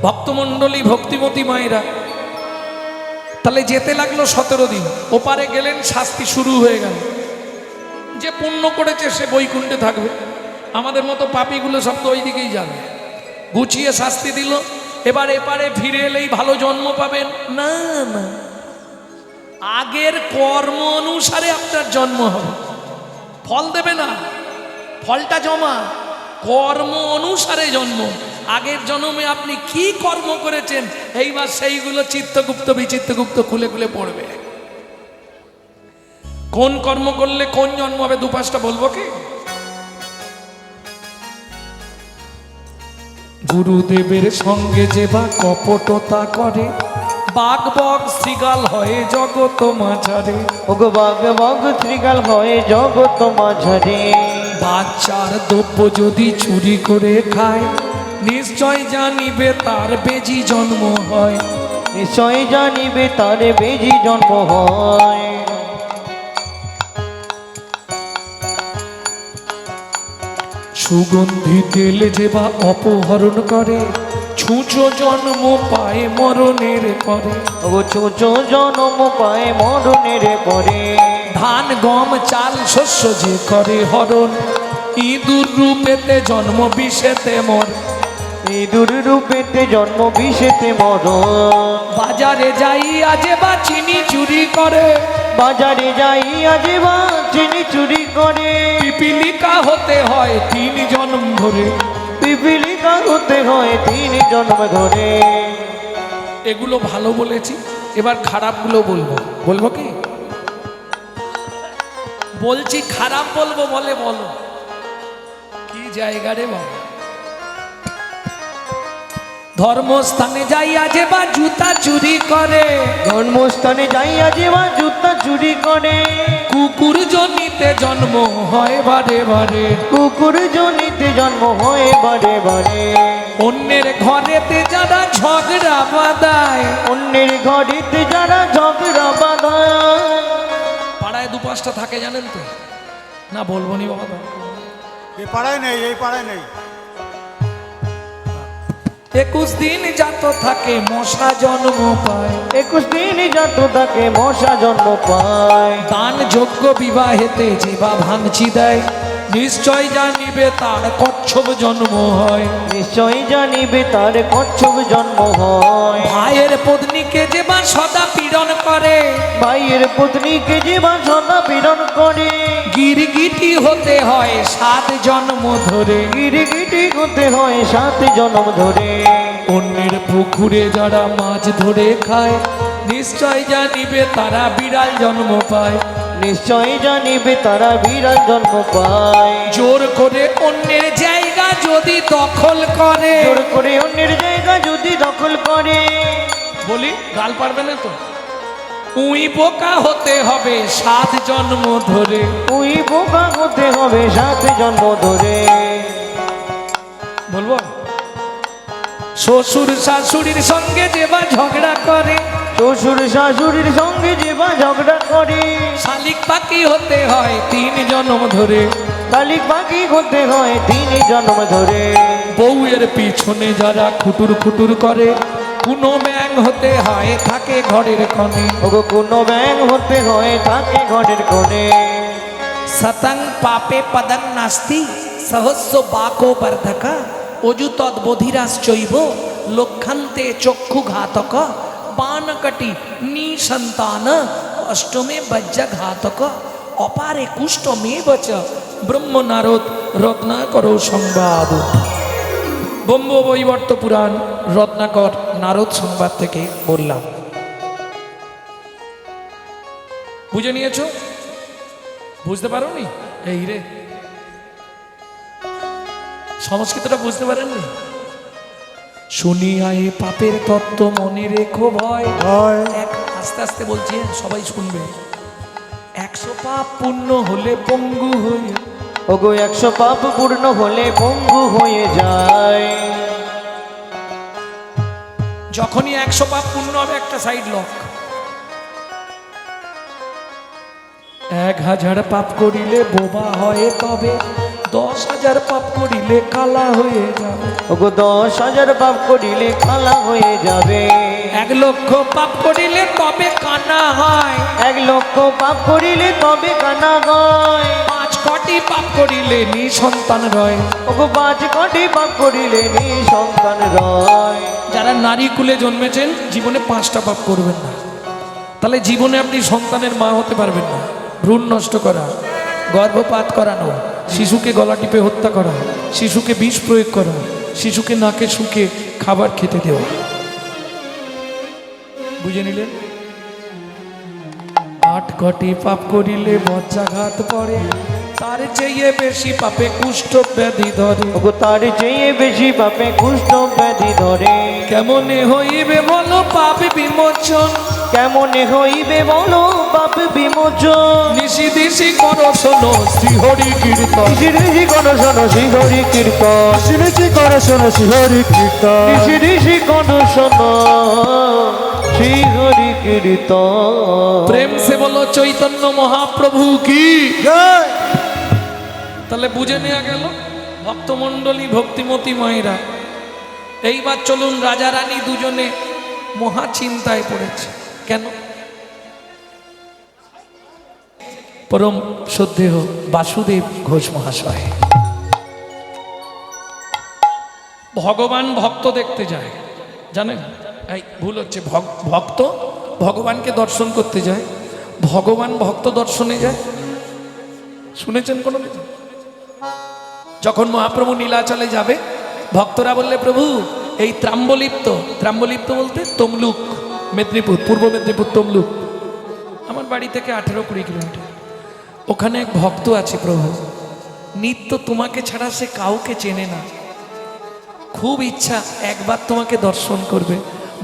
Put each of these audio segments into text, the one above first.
ভক্তমণ্ডলী, ভক্তিমতী মায়েরা, তাহলে যেতে লাগলো 17 দিন। ওপারে গেলেন, শাস্তি শুরু হয়ে গেল। যে পুণ্য করেছে সে বৈকুণ্ঠে থাকবে, আমাদের মতো পাপীগুলো সব তো ওই দিকেই যাবে। গুছিয়ে শাস্তি দিল। এবার এপারে ফিরে এলেই ভালো জন্ম পাবেন না, না, আগের কর্ম অনুসারে আপনার জন্ম হবে, ফল দেবে না, ফলটা জমা, কর্ম অনুসারে জন্ম। আগের জন্মে আপনি কি কর্ম করেছেন এইবার সেইগুলো চিত্তগুপ্ত বিচিত্তগুপ্ত খুলে খুলে পড়বে। কোন কর্ম করলে কোন জন্ম হবে, 2-5টা বলবো কি? গুরুদেবের সঙ্গে যে বা কপটতা করে, বাঘ বগ শ্রীগাল হয়ে জগৎ মাঝারে। ওগো বাঘ বগ শ্রীগাল হয়ে জগৎ মাঝারে। বাচ্চার দ্রব্য যদি চুরি করে খায়, নিশ্চয় জানিবে তার বেজি জন্ম হয়। নিশ্চয় জানিবে তার বেজি জন্ম হয়। সুগন্ধি তেল যে বা অপহরণ করে, ছুঁচো জন্ম পায় মরণের পরে। ওগো ছোটো জন্ম পায় মরণের পরে। ধান গম চাল শস্য যে করে হরণ, ইঁদুর রূপেতে জন্ম বিষেতে মর। ইঁদুর রূপেতে জন্ম বিষেতে মরণ। বাজারে যাইয়া যে বা চিনি চুরি করে, বাজারে যাইয়া যে বা চিনি চুরি করে। পিপিলিকা হতে হয় 3 জন্ম ধরে। পিপিলিকা হতে হয় 3 জন্ম ধরে। এগুলো ভালো বলেছি, এবার খারাপগুলো বলবো। বলবো কি? বলছি খারাপ বলবো, বলে বলো কি জায়গা রে বাবা। ধর্মস্থানে যাইয়া যে বা জুতা চুরি করে, ধর্মস্থানে যাইয়া যে বা জুতা চুরি করে। কুকুর জনিতে জন্ম হয় বারে বারে। কুকুর জনিতে জন্ম হয় বারে বারে। অন্যের ঘরেতে যারা ঝগড়া বাঁধায়, অন্যের ঘরেতে যারা ঝগড়া বাঁধায়। পাড়ায় 2-5টা থাকে জানেন তো? না বলবো নি বাবা, এই পাড়ায় নেই, এই পাড়ায় নেই। 21 দিন যাত থাকে মশা জন্ম পায়। 21 দিন যত তাকে মশা জন্ম পায়। দান যোগ্য বিবাহেতে যে বা ভাঙচি দেয়, নিশ্চয় জানিবে তার কচ্ছপ জন্ম হয়। নিশ্চয় জানিবে তার কচ্ছপ জন্ম হয়। ভাইয়ের পত্নীকে যে বা সদা পীড়ন করে, ভাইয়ের পত্নীকে যে বা সদা পীড়ন করে। গিরগিটি হতে হয় 7 জন্ম ধরে। গিরগিটি হতে হয় 7 জন্ম ধরে। অন্যের পুকুরে যারা মাছ ধরে খায়, নিশ্চয় জানিবে তারা বিড়াল জন্ম পায়। নিশ্চয় জানিবে তারা বিড়াল জন্ম পায়। জোর করে অন্যের জায়গা যদি দখল করে, জোর করে অন্যের জায়গা যদি দখল করে। বলি গাল পারবে না তো? উই বোকা হতে হবে 7 জন্ম ধরে। ওই বোকা হতে হবে 7 জন্ম ধরে। বলবো? শ্বশুর শাশুড়ির সঙ্গে যে বা ঝগড়া করে, শ্বশুর শাশুড়ির সঙ্গে যে বা ঝগড়া করে। শালিক পাখি হতে হয় 3 জন্ম ধরে। শালিক পাখি হতে হয় 3 জন্ম ধরে। বউয়ের পিছনে যারা খুটুর খুটুর করে, কোনো ব্যাং হতে হয় থাকে ঘরের কোণে। ওগো কোনো ব্যাং হতে হয় থাকে ঘরের কোণে। সতং পাপে পদং নাস্তি, সহস্র বাকো বর্ধকা। অজু তদ্বোধিরাশ্চৈব লক্ষন্তে চক্ষু ঘাতক। বানকটি নিসন্তান অষ্টমে বজ্জ ঘাতক। অপারে কুষ্ঠমে বচ ব্রহ্ম নারদ রত্নাকর সংবাদ। ব্রহ্মবৈবর্ত পুরাণ রত্নাকর নারদ সংবাদ থেকে বললাম। বুঝে নিয়েছো? বুঝতে পারোনি? এই রে, সংস্কৃতটা বুঝতে পারেননি? শুনিয়া এ পাপের তত্ত্ব মনে রেখো ভয়। আস্তে আস্তে বলছি, সবাই শুনবে। 100 পাপ পূর্ণ হলে পঙ্গু হয়ে। ওগো 100 পাপ পূর্ণ হলে পঙ্গু হয়ে যায়। যখনই 100 পাপ পূর্ণ হবে একটা সাইড লক। 1000 পাপ করিলে বোবা হয় তবে, 10,000 পাপ করিলে কালা হয়ে যাবে। ওগো 10,000 পাপ করিলে কালা হয়ে যাবে। 1 লক্ষ পাপ করিলে তবে কানা হয়। 1 লক্ষ পাপ করিলে তবে কানা হয়। 5 কোটি পাপ করিলে নিঃসন্তান রয়। ওগো 5 কোটি পাপ করিলে নিঃসন্তান রয়। যারা নারী কুলে জন্মেছেন জীবনে 5টা পাপ করবেন না, তাহলে জীবনে আপনি সন্তানের মা হতে পারবেন না। ভ্রূণ নষ্ট করা, গর্ভপাত করানো, শিশুকে গলা টিপে হত্যা করা, শিশুকে বিষ প্রয়োগ করা, শিশুকে নাকে শুকে খাবার খেতে দেওয়া। বুঝে নিলেন? 8 কোটি পাপ করিলে বজ্রাঘাত পড়ে, তার চেয়ে বেশি পাপে কুষ্ঠ ব্যাধি ধরে। ওগো তার চেয়ে বেশি পাপে কুষ্ঠ ব্যাধি ধরে। কেমনে হইবে বলো পাপ বিমোচন, কেমনে হইবে বলো পাপ বিমোচন। নিশি দিশি করো শোনো শ্রীহরি কীর্তন। নিশি নিশি করো শোনো শ্রীহরি কীর্তন। সিনেছি করে শোনো শ্রীহরি কীর্তন। নিশি নিশি করো শোনো শ্রীহরি কীর্তন। প্রেম সে বলো চৈতন্য মহাপ্রভু কি। জয়। তাহলে বুঝে নেওয়া গেল ভক্তমণ্ডলী ভক্তিমতী মায়েরা। এইবার চলুন, রাজা রানী দুজনে মহা চিন্তায় পড়েছে। কেন? পরম শ্রদ্ধেয় বাসুদেব ঘোষ মহাশয় ভগবান ভক্ত দেখতে যায়, জানেন? এই ভুল হচ্ছে, ভক্ত ভগবানকে দর্শন করতে যায়, ভগবান ভক্ত দর্শনে যায়। শুনেছেন কোনো? যখন মহাপ্রভু নীলাচলে যাবে, ভক্তরা বললে প্রভু এই ত্রাম্বলিপ্ত, ত্রাম্বলিপ্ত বলতে তমলুক, মেদিনীপুর, পূর্ব মেদিনীপুর তমলুক, আমার বাড়ি থেকে 18-20 কিলোমিটার। ওখানে এক ভক্ত আছে প্রভু, নিত্য তোমাকে ছাড়া সে কাউকে চেনে না, খুব ইচ্ছা একবার তোমাকে দর্শন করবে।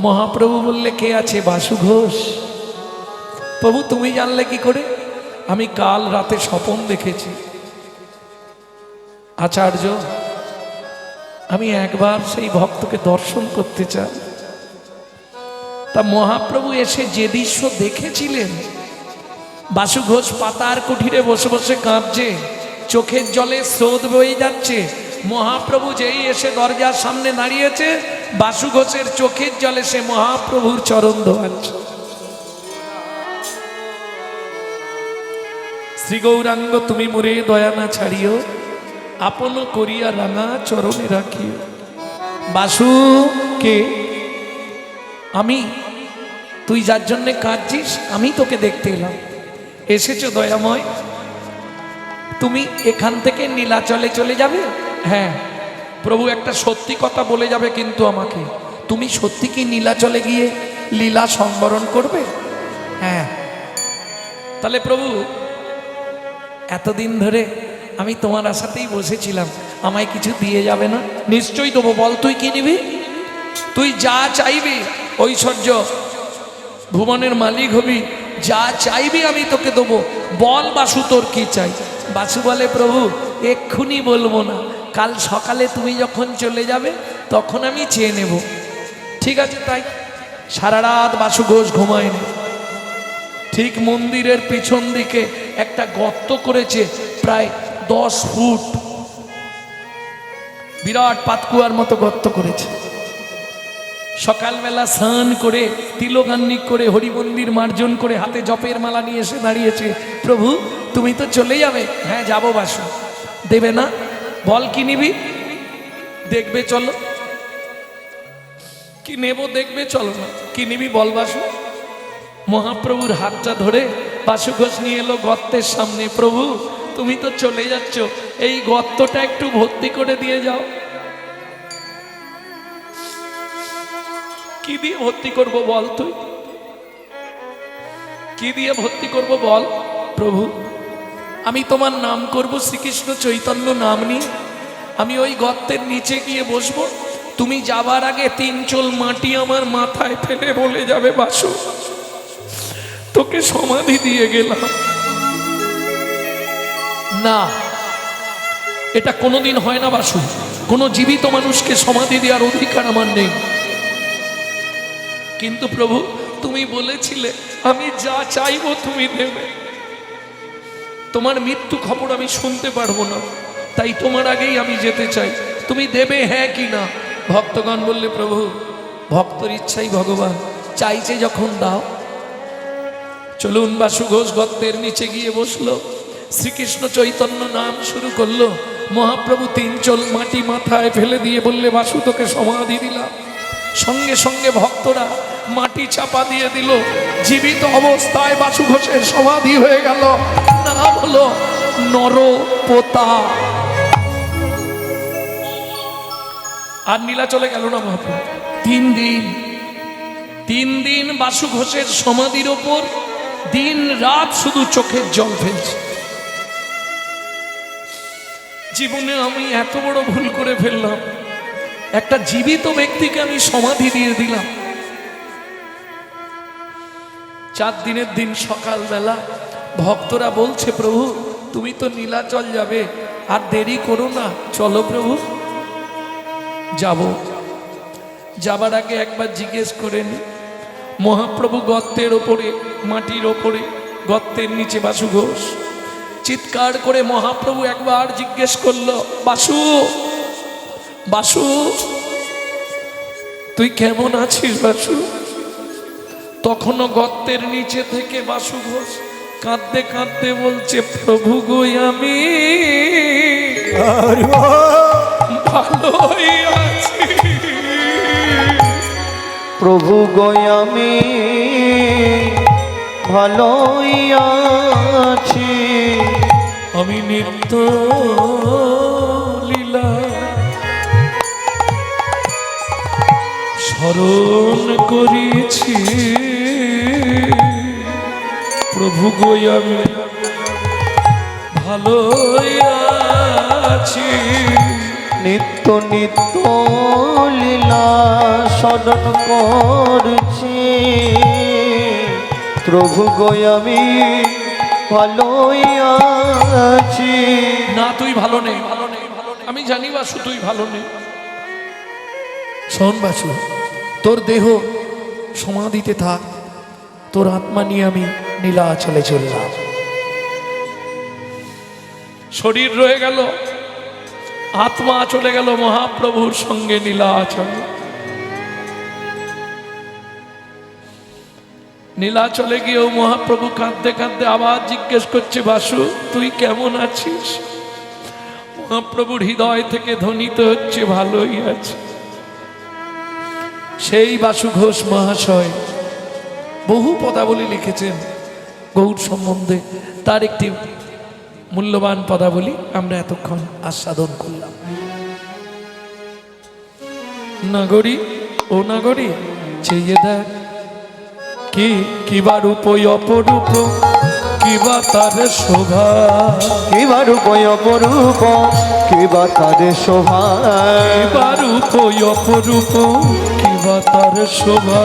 মহাপ্রভু বললে কে আছে? বাসু ঘোষ। প্রভু তুমি জানলে কি করে? আমি কাল রাতে স্বপন দেখেছি আচার্য, আমি একবার সেই ভক্তকে দর্শন করতে চাই। তা মহাপ্রভু এসে যে দৃশ্য দেখেছিলেন, বাসু ঘোষ পাতার কুঠিরে বসে বসে কাঁদছে, চোখের জলে স্রোত বয়ে যাচ্ছে। মহাপ্রভু যেই এসে দরজার সামনে দাঁড়িয়েছে, বাসু ঘোষের চোখের জলে সে মহাপ্রভুর চরণ ধোয়াচ্ছে। শ্রী গৌরাঙ্গ তুমি মোরে দয়া না ছাড়িও, আপন করিয়া রাঙা চরণে রাখিও। বাসু কে? আমি। তুই যার জন্যে কাঁদছিস আমি তোকে দেখতে এলাম। এসেছো দয়াময়, তুমি এখান থেকে নীলাচলে চলে যাবে? হ্যাঁ। প্রভু একটা সত্যি কথা বলে যাবে কিন্তু আমাকে, তুমি সত্যি কি নীলাচলে গিয়ে লীলা সংবরণ করবে? হ্যাঁ। তাহলে প্রভু এতদিন ধরে আমি তোমার আশাতেই বসেছিলাম, আমায় কিছু দিয়ে যাবে না? নিশ্চয়ই দেবো। বল তুই কি নিবি? তুই যা চাইবি, ঐশ্বর্য, ভুবনের মালিক হবি, যা চাইবি আমি তোকে দেবো। বল বাসু তোর কি চাই? বাসু বলে প্রভু এক্ষুনি বলবো না, কাল সকালে তুমি যখন চলে যাবে তখন আমি চেয়ে নেব। ঠিক আছে তাই। সারা রাত বাসু ঘোষ ঘুমায়নি। ঠিক মন্দিরের পিছন দিকে একটা গর্ত করেছে, প্রায় 10 ফুট, বিরাট পাতকুয়ার মতো গর্ত করেছে। সকালবেলা স্নান করে তিলকান্নিক করে হরিমন্দির মার্জন করে হাতে জপের মালা নিয়ে এসে দাঁড়িয়েছে। প্রভু তুমি তো চলে যাবে। হ্যাঁ যাবো বাসু। দেবে না? বল কি নিবি? দেখবে চলো। কি নেব দেখবে চলো না। কি নিবি বল বাসু? মহাপ্রভুর হাতটা ধরে বাসু ঘোষ নিয়ে এলো গর্তের সামনে। প্রভু তুমি তো চলে যাচ্ছ, এই গর্তটা একটু ভর্তি করে দিয়ে যাও। কি দিয়ে ভর্তি করব বল? তুই কি দিয়ে ভর্তি করব বল? প্রভু আমি তোমার নাম করব, শ্রীকৃষ্ণ চৈতন্য নাম নিয়ে আমি ওই গর্তের নিচে গিয়ে বসবো। তুমি যাবার আগে 3 চোল মাটি আমার মাথায় ফেলে বলে যাবে বাসু তোকে সমাধি দিয়ে গেলাম। না, এটা কোনোদিন হয় না বাসু। কোনো জীবিত মানুষকে সমাধি দেওয়ার অধিকার আমার নেই। কিন্তু প্রভু তুমি বলেছিলে আমি যা চাইবো তুমি দেবে। তোমার মৃত্যু খবর আমি শুনতে পারবো না, তাই তোমার আগেই আমি যেতে চাই, তুমি দেবে হ্যাঁ কি না? ভক্তগণ বললে, প্রভু ভক্তর ইচ্ছাই ভগবান, চাইছে যখন দাও। চলুন, বাসু ঘোষ গর্তের নিচে গিয়ে বসলো, শ্রীকৃষ্ণ চৈতন্য নাম শুরু করলো। মহাপ্রভু 3 চোল মাটি মাথায় ফেলে দিয়ে বললে, বাসু তোকে সমাধি দিলাম। সঙ্গে সঙ্গে ভক্তরা মাটি চাপা দিয়ে দিল, জীবিত অবস্থায় বাসু ঘোষের সমাধি হয়ে গেল। নাম হলো নরপোতা। আর নীলা চলে গেল না মহাপ্রভু। 3 দিন বাসু ঘোষের সমাধির ওপর দিন রাত শুধু চোখের জল ফেলছে। জীবনে আমি এত বড় ভুল করে ফেললাম, একটা জীবিত ব্যক্তিকে আমি সমাধি দিয়ে দিলাম। 4 দিনের দিন সকালবেলা ভক্তরা বলছে, প্রভু তুমি তো নীলাচল যাবে, আর দেরি করো না, চলো প্রভু। যাবার আগে একবার জিজ্ঞেস করেন। মহাপ্রভু গর্তের ওপরে, মাটির ওপরে, গর্তের নিচে বাসু ঘোষ চিৎকার করে মহাপ্রভু একবার জিজ্ঞেস করলো, বাসু বাসু তুই কেমন আছিস বাসু? তখনও গর্তের নিচে থেকে বাসু ঘোষ কাঁদতে কাঁদতে বলছে, প্রভু গো আমি ভালোই আছি। প্রভু গো আমি ভালোই আছি। আমি নিত্য লীলা স্মরণ করেছি। প্রভু গো আমি ভালোই আছি। নিত্য নিত্য লীলা স্মরণ করছি। প্রভু গো আমি ভালোই আছি। না তুই ভালো নেই, আমি জানি বাসু তুই ভালো নেই। শোন বাসু, তোর দেহ সমাধিতে থাক, তোর আত্মা নিয়ে আমি নীলাচলে চললাম। শরীর রয়ে গেল, আত্মা চলে গেল মহাপ্রভুর সঙ্গে নীলাচল। নীলাচলে গিয়েও মহাপ্রভু কাঁদতে কাঁদতে আবার জিজ্ঞেস করছে, বাসু তুই কেমন আছিস? মহাপ্রভুর হৃদয় থেকে ধ্বনিত হচ্ছে, ভালোই আছে। সেই বাসু ঘোষ মহাশয় বহু পদাবলী লিখেছেন গৌর সম্বন্ধে, তার একটি মূল্যবান পদাবলী আমরা এতক্ষণ আস্বাদন করলাম। নাগরী ও নাগরী চেয়ে দেখ, কিবা রূপ অপরূপ, কিবা তার শোভা। কিবা রূপ অপরূপ, কিবা তার শোভা। কিবা রূপ অপরূপ, কিবা তার শোভা।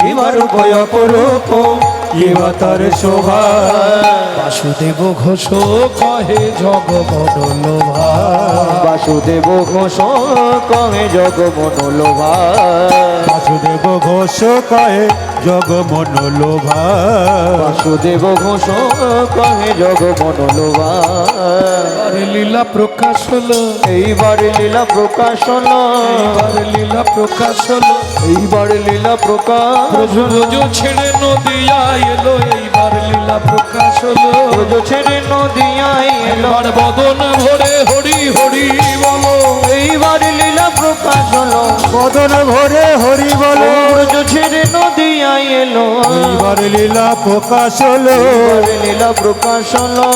কিবা রূপ অপরূপ, কিবা তার শোভা। বাসুদেব ঘোষ কহে জগমন লোভা। বাসুদেব ঘোষ কহে জগমন লোভা। বাসুদেব ঘোষ কহে জগমন লোভা। বাসুদেব ঘোষ কহে জগমন লোভা। আরে লীলা প্রকাশ হলো, এইবার লীলা প্রকাশ হলো। এইবার লীলা প্রকাশ হলো। এইবার লীলা প্রকাশ প্রভু রোজ ছেড়ে নদিয়া এলো, এইবার লীলা প্রকাশ হলো। রোজ ছেড়ে নদিয়ায় এলো। এবার বদন ভরে হরি হরি বলো। এইবার লীলা প্রকাশ হলো। বদন ভরে হরি বলো। রোজ ছেড়ে নদিয়ায় এলো। এইবার লীলা প্রকাশ হলো। এইবার লীলা প্রকাশ হলো।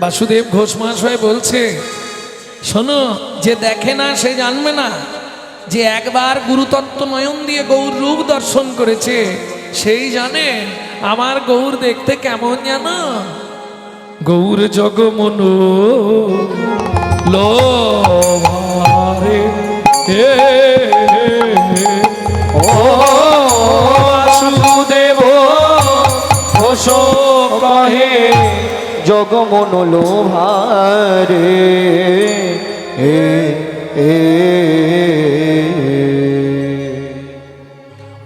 বাসুদেব ঘোষ মহাশয় বলছে, শোনো, যে দেখে না সে জানবে না, যে একবার গুরুতত্ত্ব নয়ন দিয়ে গৌর রূপ দর্শন করেছে সেই জানে আমার গৌর দেখতে কেমন জানো। গৌর জগমন লোভারে ও বাসুদেব ঘোষ কহে জগমন লোভারে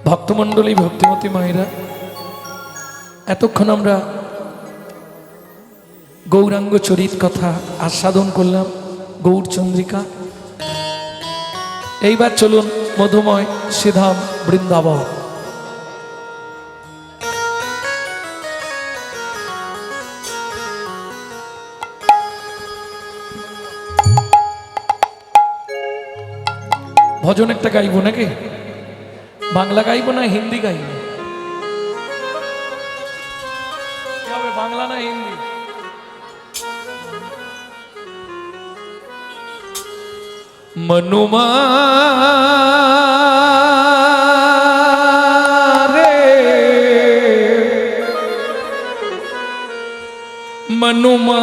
ভক্তমণ্ডলী, ভক্তিমতী মায়েরা, এতক্ষণ আমরা গৌরাঙ্গ চরিত কথা আস্বাদন করলাম, গৌরচন্দ্রিকা। এইবার চলুন মধুময় শ্রীধাম বৃন্দাবন। ভজন একটা গাইব নাকি? বাংলা গাইব না হিন্দি গাইব? কি হবে, বাংলা না হিন্দি? মনুমা রে মনুমা,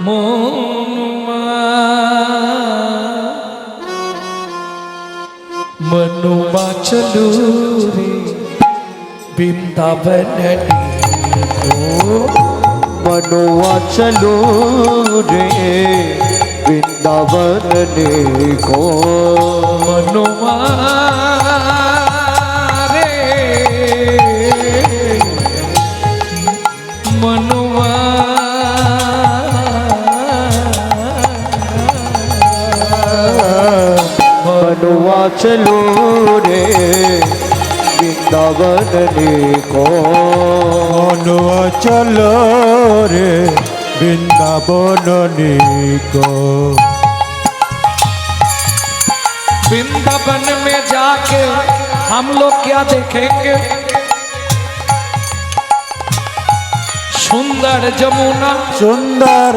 মনুমা মনুমা চলু রে বৃন্দাবন ও मनुआ चलो रे वृंदावन को। मनुआ रे मनुआ मनुआ चलो रे वृंदावन को। মনুয়া চলো রে বৃন্দাবন নিকো। वृंदावन में जाके हम लोग क्या देखेंगे? सुंदर जमुना, সুন্দর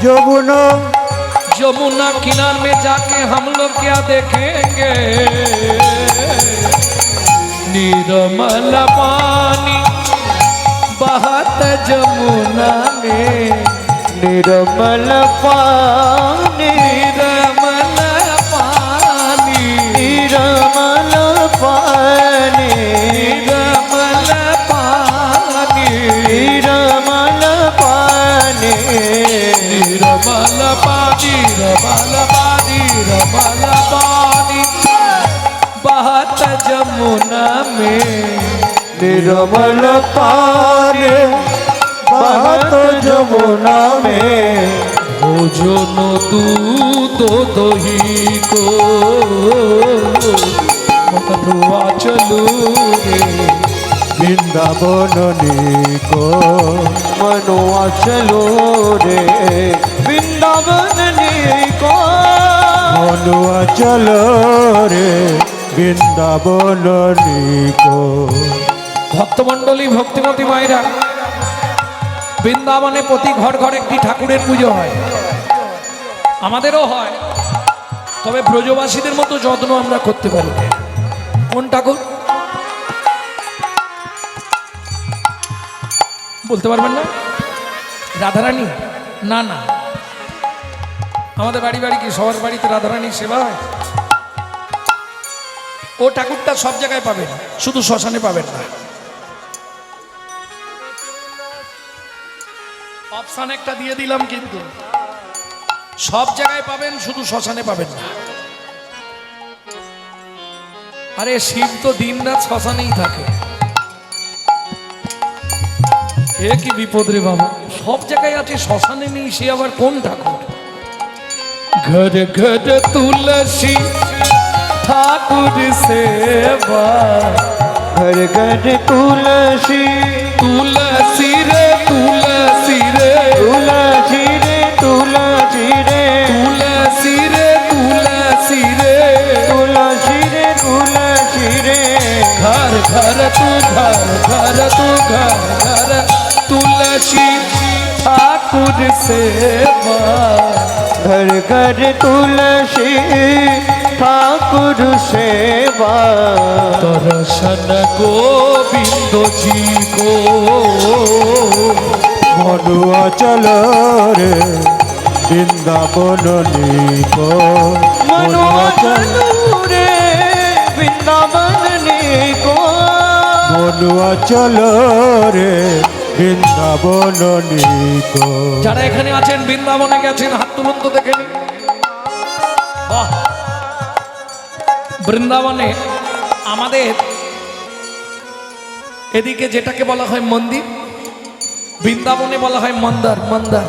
যমুন जमुना किनार में जाके हम लोग क्या देखेंगे? निर्मल पानी बहत जमुना में, निर्मल पानी निर्मल पानी, निर्मल पानी निर्मल पानी, निर्मल पानी निर्मल पानी, निर्मल पानी, निर्मल पानी बहत जमुना में। निर्मल पानी बहत जमुना में। भोजन दूध दही को मनुआ चलू रे বৃন্দাবন নিকো। मनुआ चलो रे वृंदावन को। মনুয়া চলো রে বৃন্দাবন নিকো। ভক্তমণ্ডলী, ভক্তিমতী মায়েরা, বৃন্দাবনে প্রতি ঘর ঘর একটি ঠাকুরের পুজো হয়, আমাদেরও হয়। তবে ব্রজবাসীদের মতো যত্ন আমরা করতে পারি না। কোন ঠাকুর বলতে পারবেন না? রাধারানী? না না, আমাদের বাড়ি বাড়ি কি সবার বাড়িতে রাধারানীর সেবা হয়? ও ঠাকুরটা সব জায়গায় পাবেন, শুধু শ্মশানে পাবেন না। অপশন একটা দিয়ে দিলাম, কিন্তু সব জায়গায় পাবেন, শুধু শ্মশানে পাবেন না। আরে শিব তো দিন রাত শ্মশানেই থাকে। এ কি বিপদ রে বাবা, সব জায়গায় আছে, শ্মশানে নেই, সে আবার কোন ঠাকুর? ঘর ঘর তুলসী ঠাকুর সেবা, घर घर तुलसी तुलसी रे तुलसी रे, तुलसी रे तुलसी रे तुलसी रे तुलसी रे, तुलसी रे तुलसी रे। घर घर तू घर घर तू घर घर तुलसी ठाकुर सेवा, घर घर तुलसी ठाकुर सेवा। दर्शन गोविंद जी को। মনুয়া চলো রে বৃন্দাবন নিকো। मनुआ चलो रे वृंदावन को। মনুয়া চলো রে বৃন্দাবন নিকো। যারা এখানে আছেন বৃন্দাবনে গেছেন, হাত তুলুন তো দেখে নিন। বাহ, বৃন্দাবনে আমাদের এদিকে যেটাকে বলা হয় মন্দির, वृंदावने बोला है मंदिर। मंदिर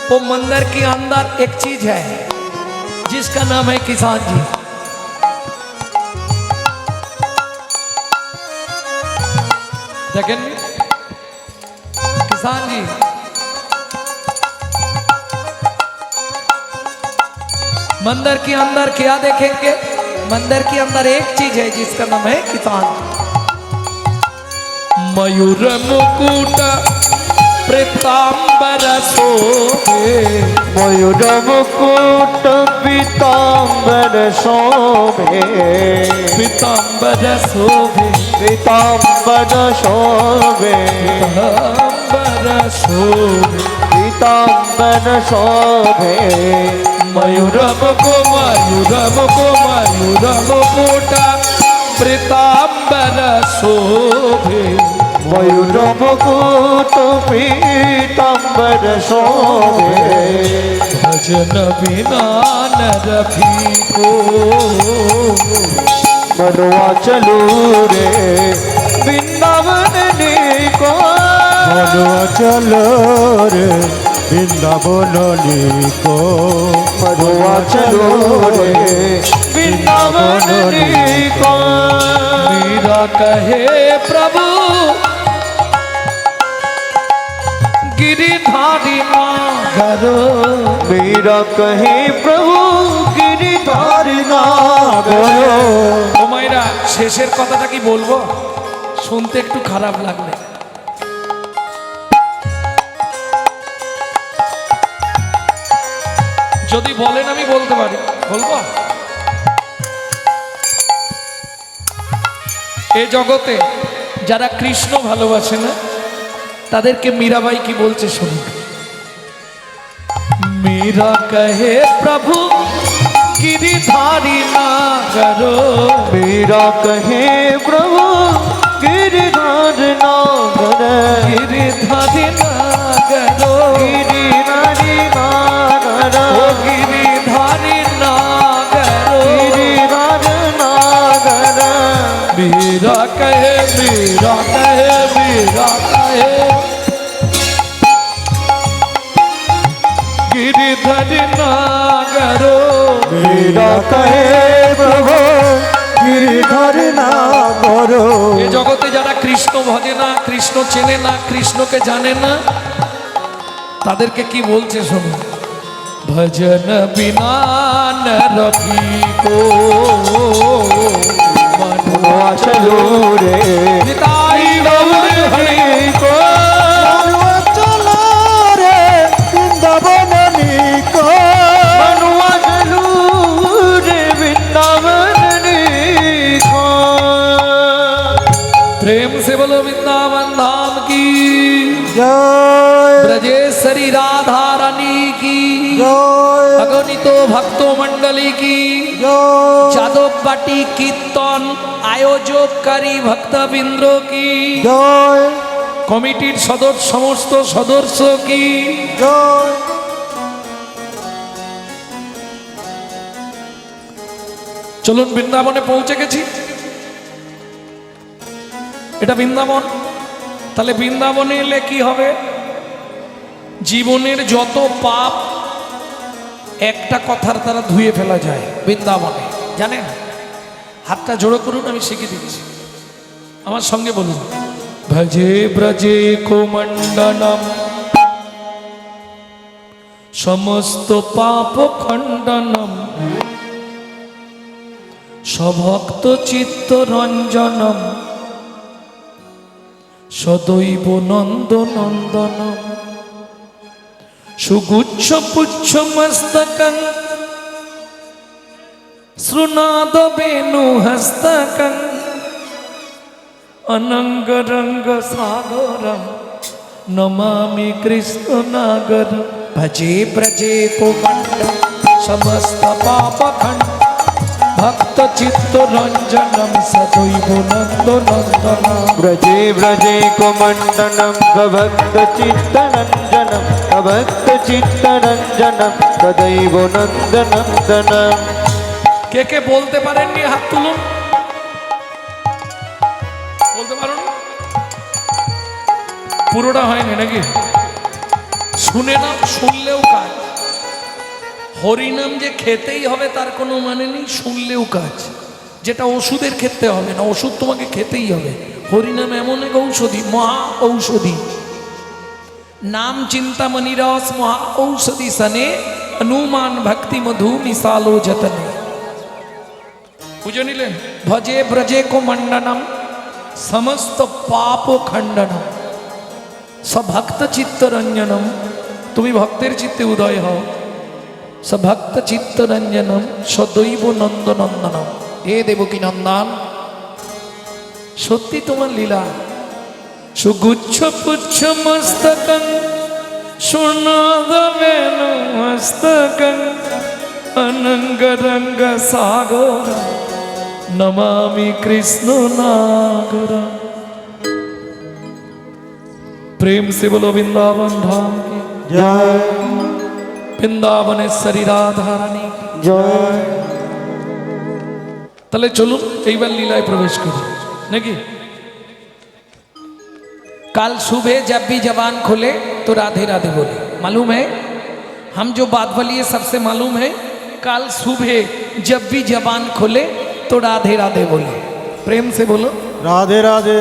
वो मंदिर के अंदर एक चीज है जिसका नाम है किसान जी। देखें किसान जी, मंदिर के अंदर क्या देखेंगे? मंदिर के अंदर एक चीज है जिसका नाम है किसान जी। मयूर मुकुट पीताम्बर शोभे, मयूर मुकुट पीताम्बर शोभे, पीताम्बर शोभे, पीताम्बर शोभे, पीताम्बर शोभे, पीताम्बर शोभे। मयूर मुकुट पीताम्बर शोभे, मयूर मुकुट पीताम्बर शोभे। भजन बिना नर फीको, मनवा चलू रे वृंदावन नीको, मनवा चलो रे वृंदावन नीको, मनवा चलू रे वृंदावन नीको। मीरा कहे प्रभु गिरिधारी नागरो, मेरा कहे प्रभु गिरिधारी नागरो। ও মায়েরা শেষের কথাটা কি বলবো? শুনতে একটু খারাপ লাগলে যদি বলেন আমি বলতে পারি, বলবো? এই জগতে যারা কৃষ্ণ ভালোবাসে না তাদেরকে মীরাবাই কি বলছে শুনুন। मीरा कहे प्रभु गिरिधारी नागरो, मेरा कहे प्रभु गिरिधारी नागर, गिरिधारी नागरो, गिरिधारी नागर, ओ गिरिधारी नागरो, गिरिधारी नागर। मीरा कहे, मीरा कहे, मीरा कहे गिरिधारी नागरो, मेरा कहे प्रभु गिरिधर नागरो। এ জগতে যারা কৃষ্ণ ভজে না, কৃষ্ণ চেনে না, কৃষ্ণকে জানে না তাদেরকে কি বলছে শোনো। ভজন বিনা নর ফিকো, मनवा चलू रे নিতাই গৌর হরি को, मनवा चलो रे वृंदावन नीको, मनवा चलू रे वृंदावन नीको। प्रेम से बोलो वृंदावन धाम की, जय ब्रजेश्वरी राधा रानी की, जय अगणित भक्तो मंडली की, जय যাদব বাটি কীর্তন আয়োজককারী ভক্তবৃন্দ কি, जय কমিটির সমস্ত সদস্য কি, जय। চলুন বৃন্দাবনে পৌঁছে গেছি। এটা বৃন্দাবন। তাহলে বৃন্দাবনে এলে কি হবে? জীবনের যত পাপ একটা কথার দ্বারা ধুয়ে ফেলা যায় বৃন্দাবনে, জানেন? হাতটা জোড়ো করুন, আমি শিখিয়ে দিচ্ছি, আমার সঙ্গে বলুন। ভজে ব্রজে কোমণ্ডনম সমস্ত পাপ খণ্ডনম, সভক্ত চিত্ত রঞ্জনম, সদৈব নন্দ নন্দনম, সুগুচ্ছ পুচ্ছ মস্তকং, শ্রুনাদ বেণু হস্তকং, অনঙ্গ রঙ্গ সাগরম, নমামি কৃষ্ণ নাগর। ভজে ব্রজে কোমণ্ডলম সমস্ত পাপ খণ্ড, ভক্ত চিত্ত রঞ্জনম, সদৈব নন্দ নন্দনম। ब्रजे ब्रजे कुमण्डनं भक्त चित्तरञ्जनं, भक्त चित्तरञ्जनं तदैव नन्दनन्दनं। কে কে বলতে পারেননি হাত তুলুন। বলতে পারো না? পুরোটা হয়নি নাকি? শুনে নাও, শুনলেও কাজ। হরিনাম যে খেতেই হবে তার কোনো মানে নেই, শুনলেও কাজ। যেটা ওষুধের খেতে হবে না, ওষুধ তোমাকে খেতেই হবে। হরিনাম এমন এক ঔষধি, মহা ঔষধি। নাম চিন্তামণি রস মহা ঔষধি সনে, হনুমান ভক্তি মধু মিশালো যতনে। বুঝে নিলেন? ভজে ব্রজে কো মণ্ডনম সমস্ত পাপ খণ্ডনম সভক্ত চিত্তরঞ্জনম। তুমি ভক্তের চিত্তে উদয় হও। সভক্ত চিত্তরঞ্জনম সদৈব নন্দনন্দনম। হে দেবকী নন্দন, সত্যি তোমার লীলা। সুগুচ্ছ পুচ্ছ মস্তকং সুনাদবেন মস্তকং অনঙ্গ রঙ্গ সাগর নমামি কৃষ্ণ নাগর। प्रेम से बोलो वृंदावन धाम की জয় বৃন্দাবনেশ্বরী রাধা রানী की। জয়। তাহলে চলুন এইবার লীলায় प्रवेश करो नाकि। कल सुबह जब भी जबान खोले तो राधे राधे बोले। मालूम है हम जो बात बोलिए सबसे मालूम है। कल सुबह जब भी जबान खोले तो राधे राधे बोले। प्रेम से बोलो, রাধে রাধে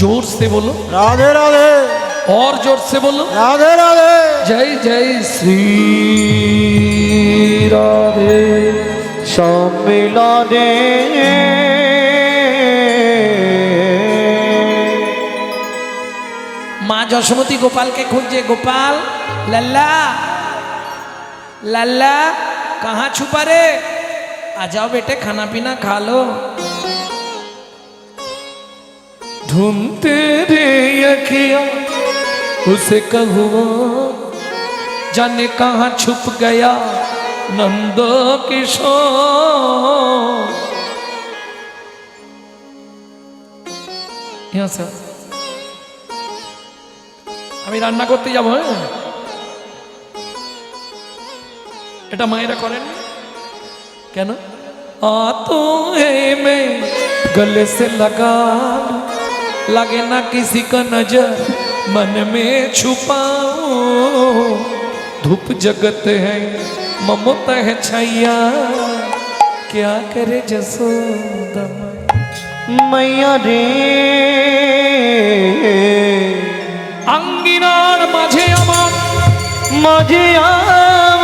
जोर से बोलो, রাধে রাধে और जोर से बोलो, রাধে রাধে। जय जय श्री राधे। সম্মিলনে माँ जशोमती गोपाल के खोजे। गोपाल लल्ला लल्ला कहाँ छुपा रे? आ जाओ बेटे, खाना पीना खा लो। ढूंढते रे अखियाँ उसे कहूँ, जाने कहाँ छुप गया नंद किशोर। यहाँ से আমি রান্না করতে যাব। হ্যাঁ, এটা মায়েরা করেন কেন? तो है मैं गले से लगा लूं, लगे ना किसी का नजर मन में छुपाऊं। धूप जगत है ममता है छैया, क्या करे जसोदा मैया रे আঙ্গিনার মাঝে আমার মাঝে আমার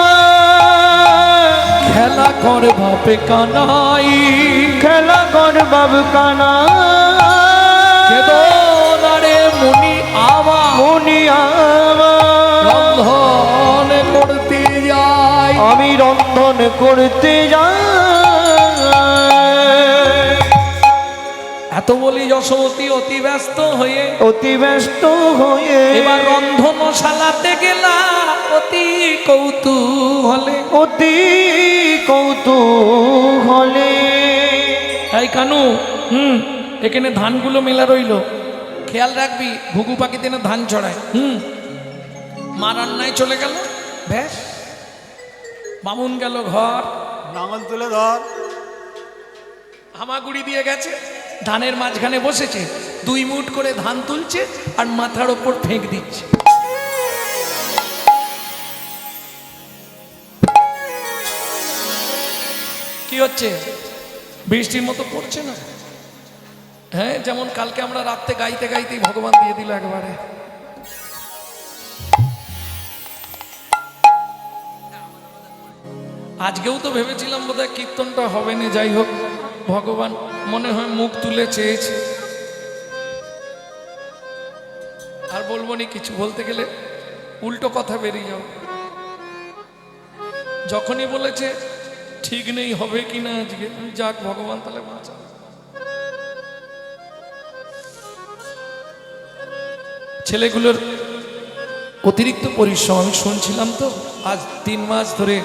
খেলা করে বাপে কানাই। খেলা কর বাবু কানা কেদনারে মুনি আবা মুনি আমার রন্ধন করতে যাই। আমি রন্ধন করতে যাই। এত বলি যশোমতী অতি ব্যস্ত হয়ে অতি ব্যস্ত হয়ে এবার রন্ধনশালাতে গেলাম অতি কৌতূহলে। অতি কৌতূহলে তাই কানু, এখানে ধানগুলো মেলা রইলো, খেয়াল রাখবি ঘুঘু পাখিতে না ধান ছড়ায়। মা রান্নায় চলে গেল, ব্যাস বামুন গেল ঘর, নাঙল তুলে ধর। হামাগুড়ি দিয়ে গেছে, ধানের মাঝখানে বসেছে, 2 মুঠ করে ধান তুলছে আর মাথার ওপর ফেঁক দিচ্ছে। কি হচ্ছে? বৃষ্টির মতো পড়ছে না? হ্যাঁ, যেমন কালকে আমরা রাত্রে গাইতে গাইতেই ভগবান দিয়ে দিল একবারে। আজকেও তো ভেবেছিলাম বোধহয় কীর্তনটা হবে না, যাই হোক ভগবান মনে হয় মুখ তুলে চেয়েছে। আর বলবো নি কিছু, বলতে গেলে উল্টো কথা বেরিয়ে যাও। যখনই বলেছে ঠিক নেই হবে কিনা আজকে, যাক ভগবান তাহলে বাঁচা। ছেলেগুলোর অতিরিক্ত পরিশ্রম আমি শুনছিলাম তো, আজ 3 মাস ধরে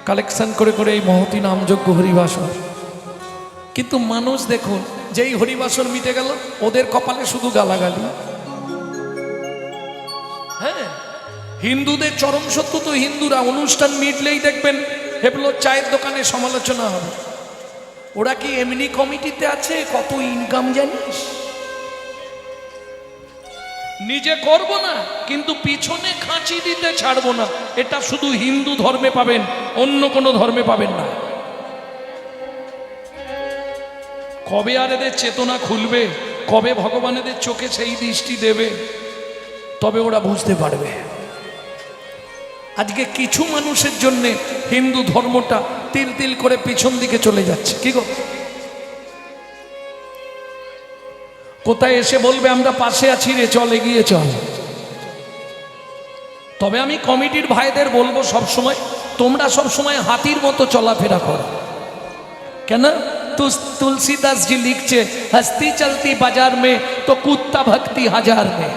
কালেকশন করে করে এই মহতি নামযজ্ঞ হরিবাসর। কিন্তু মানুষ দেখুন, যেই হরিবাসর মিটে গেল ওদের কপালে শুধু গালাগালি। হ্যাঁ, হিন্দুদের চরম সত্য তো, হিন্দুরা অনুষ্ঠান মিটলেই দেখবেন হেবলোর চায়ের দোকানে সমালোচনা হবে। ওরা কি এমনি কমিটিতে আছে? কত ইনকাম জানিস? নিজে করব না, কিন্তু পিছনে খাঁচি দিতে ছাড়বো না। এটা শুধু হিন্দু ধর্মে পাবেন, অন্য কোনো ধর্মে পাবেন না। কবে আর এদের চেতনা খুলবে, কবে ভগবান এদের চোখে সেই দৃষ্টি দেবে, তবে ওরা বুঝতে পারবে। আজকে কিছু মানুষের জন্য হিন্দু ধর্মটা তিল তিল করে পিছন দিকে চলে যাচ্ছে। কি গো, কোথায় এসে বলবে আমরা পাশে আছি রে, চল এগিয়ে চল। তবে আমি কমিটির ভাইদের বলবো সবসময়, তোমরা সবসময় হাতির মতো চলাফেরা করো। কেন? তুলসীদাস জি লিখছে, হস্তি চলতি বাজার মে তো কুত্তা ভক্তি হাজার মে।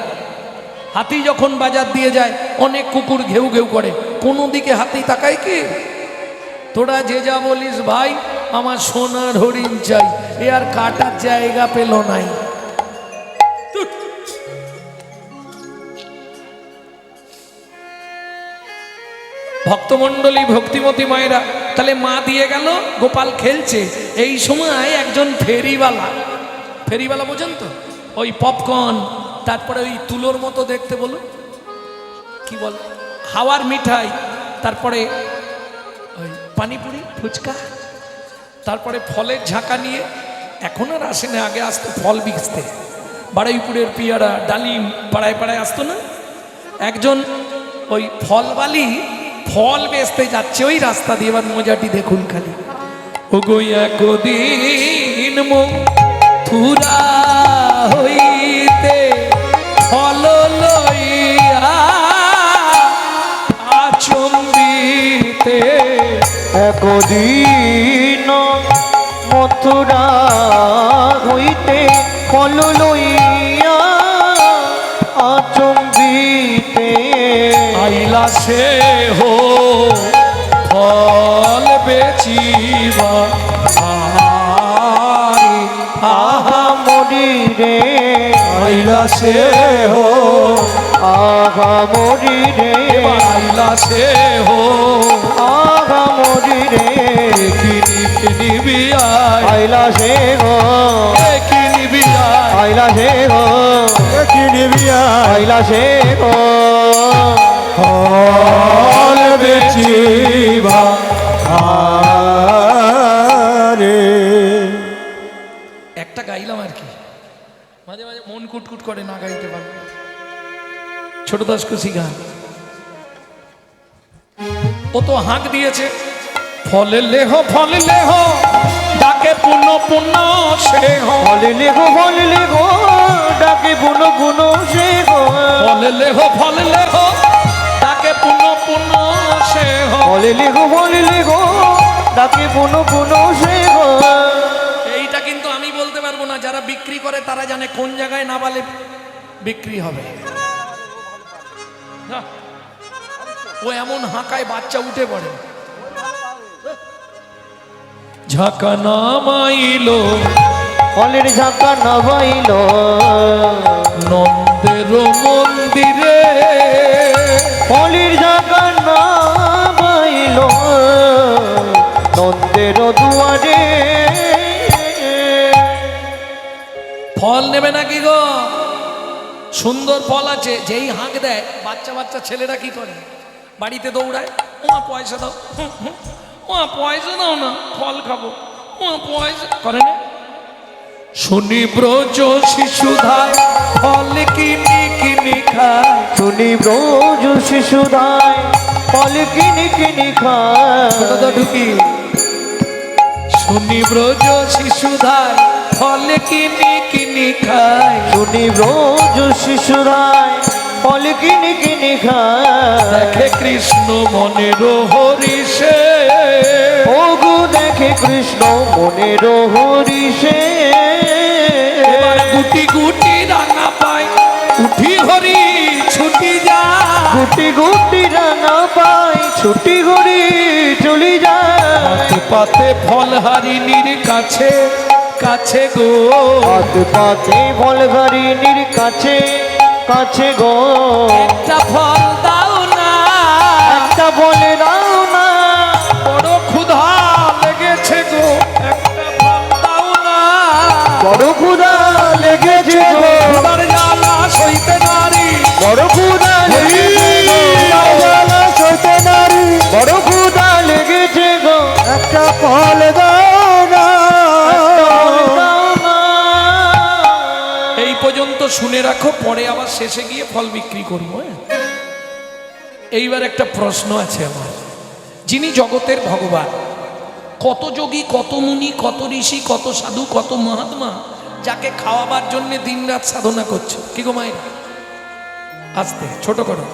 হাতি যখন বাজার দিয়ে যায়, অনেক কুকুর ঘেউ ঘেউ করে, কোনো দিকে হাতি তাকায় কি? তোরা যে যা বলিস ভাই, আমার সোনার হরিণ চাই, এ আর কাটার জায়গা পেল নাই। ভক্তমণ্ডলী, ভক্তিমতী মায়েরা, তাহলে মা দিয়ে গেল, গোপাল খেলছে। এই সময় একজন ফেরিওয়ালা বোঝেন তো, ওই পপকর্ন, তারপরে ওই তুলোর মতো দেখতে, বলুন কি বল, হাওয়ার মিঠাই, তারপরে ওই পানিপুরি, ফুচকা, তারপরে ফলের ঝাঁকা নিয়ে, এখন আর আসে না, আগে আসতো ফল বিকতে, বারুইপুরের পিয়ারা, ডালিম, পাড়ায় পাড়ায় আসতো না। একজন ওই ফলবালি ফল বেচতে যাচ্ছে ওই রাস্তা দিয়ে, এবার মজাটি দেখুন খালি। ও গইয়া কদিন মথুরা হইতে ফল লইয়া আচম্বিতে। একদিন মথুরা হইতে ফল লইয়া আচম্বিতে। আইলা সে হো ফল বেচিবা, আহা মরি রে, আইলা সে হো, আহা মরি রে, আইলা সে হো, আহা মরি রে, কিনি বিয়াই, আইলা সে গো, কিনি বিয়াই, আইলা সে গো, কি নিবি আইলা সে গো, ফল বেচিবা রে। একটা গাইলাম আর কি, মাঝে মাঝে মন কুটকুট করে না গাইতে পারবো। ছোট দাস খুশি গান, ও তো হাঁক দিয়েছে, ফল লেহ ডাকে পুণ্য পুণ্য সে হো, ফল লেগো ডাকে বুনো বুনো সে গো, ফল লেহ ডাকে পুণ্য পুণ্য সে হো। ফল লেগো ডাকে বুনো বুনো সে গো। এইটা কিন্তু আমি বলতে পারবো না, যারা বিক্রি করে তারা জানে কোন জায়গায় না বলে বিক্রি হবে। না, ও এমন হাঁকায় বাচ্চা উঠে পড়ে। ঝাঁকা নামাইলো, ফলের ঝাঁকা নামাইল নন্দের মন্দিরে, ফলের ঝাঁকা নামাইল নন্দের দুয়ারে। ফল নেবে নাকি গো? সুন্দর ফল আছে, যেই হাঁক দেয় বাচ্চা বাচ্চা ছেলেরা কি করে, বাড়িতে দৌড়ায়, ওমা পয়সা দাও, ওমা পয়সা দাও না, ফল খাবো, ওমা পয়সা করে না। শুনি ব্রজ শিশুধায় ফল কিনি কিনি খায়, শুনি ব্রজ শিশুদায় ফল কিনি কিনি খায়। ঢুকি, শুনি ব্রজ শিশুধায় ফল কিনি কিনি খায়, শুনি ব্রজ শিশুদায় ফল কিনি কিনি খায়। দেখে কৃষ্ণ মনের হরিষে, ওগো দেখে কৃষ্ণ মনের হরিষে। এবার গুটি গুটি রাঙা পায়, উঠি হরি ছুটি যায়, গুটি গুটি রাঙা পাই ছুটি ঘুরি চলি যায়। পাতে পাতে ফল হারিনীর কাছে কাছে গো, পাতে পাতে ফল হারিনীর কাছে কাছে গো। একটা ফল দাও না, একটা বলে দাও না, বড় ক্ষুধা লেগেছে গো, একটা ফল দাও না, বড় ক্ষুধা লেগেছে গো। ক্ষুধার জ্বালা সইতে নারী বড় ক্ষুধা লেগেছে গো, তার জ্বালা সইতে নারী, বড় ক্ষুধা লেগেছে গো, একটা ফল দাও না। দাও না। এই পর্যন্ত শুনে রাখো, পরে আবার শেষে গিয়ে ফল বিক্রি করবো। হ্যাঁ? এইবার একটা প্রশ্ন আছে আমার। যিনি জগতের ভগবান, কত যোগী, কত মুনি, কত ঋষি, কত সাধু, কত মহাত্মা যাকে খাওয়াবার জন্য দিনরাত সাধনা করছে। কি গো মায়ের, আস্তে ছোট করো।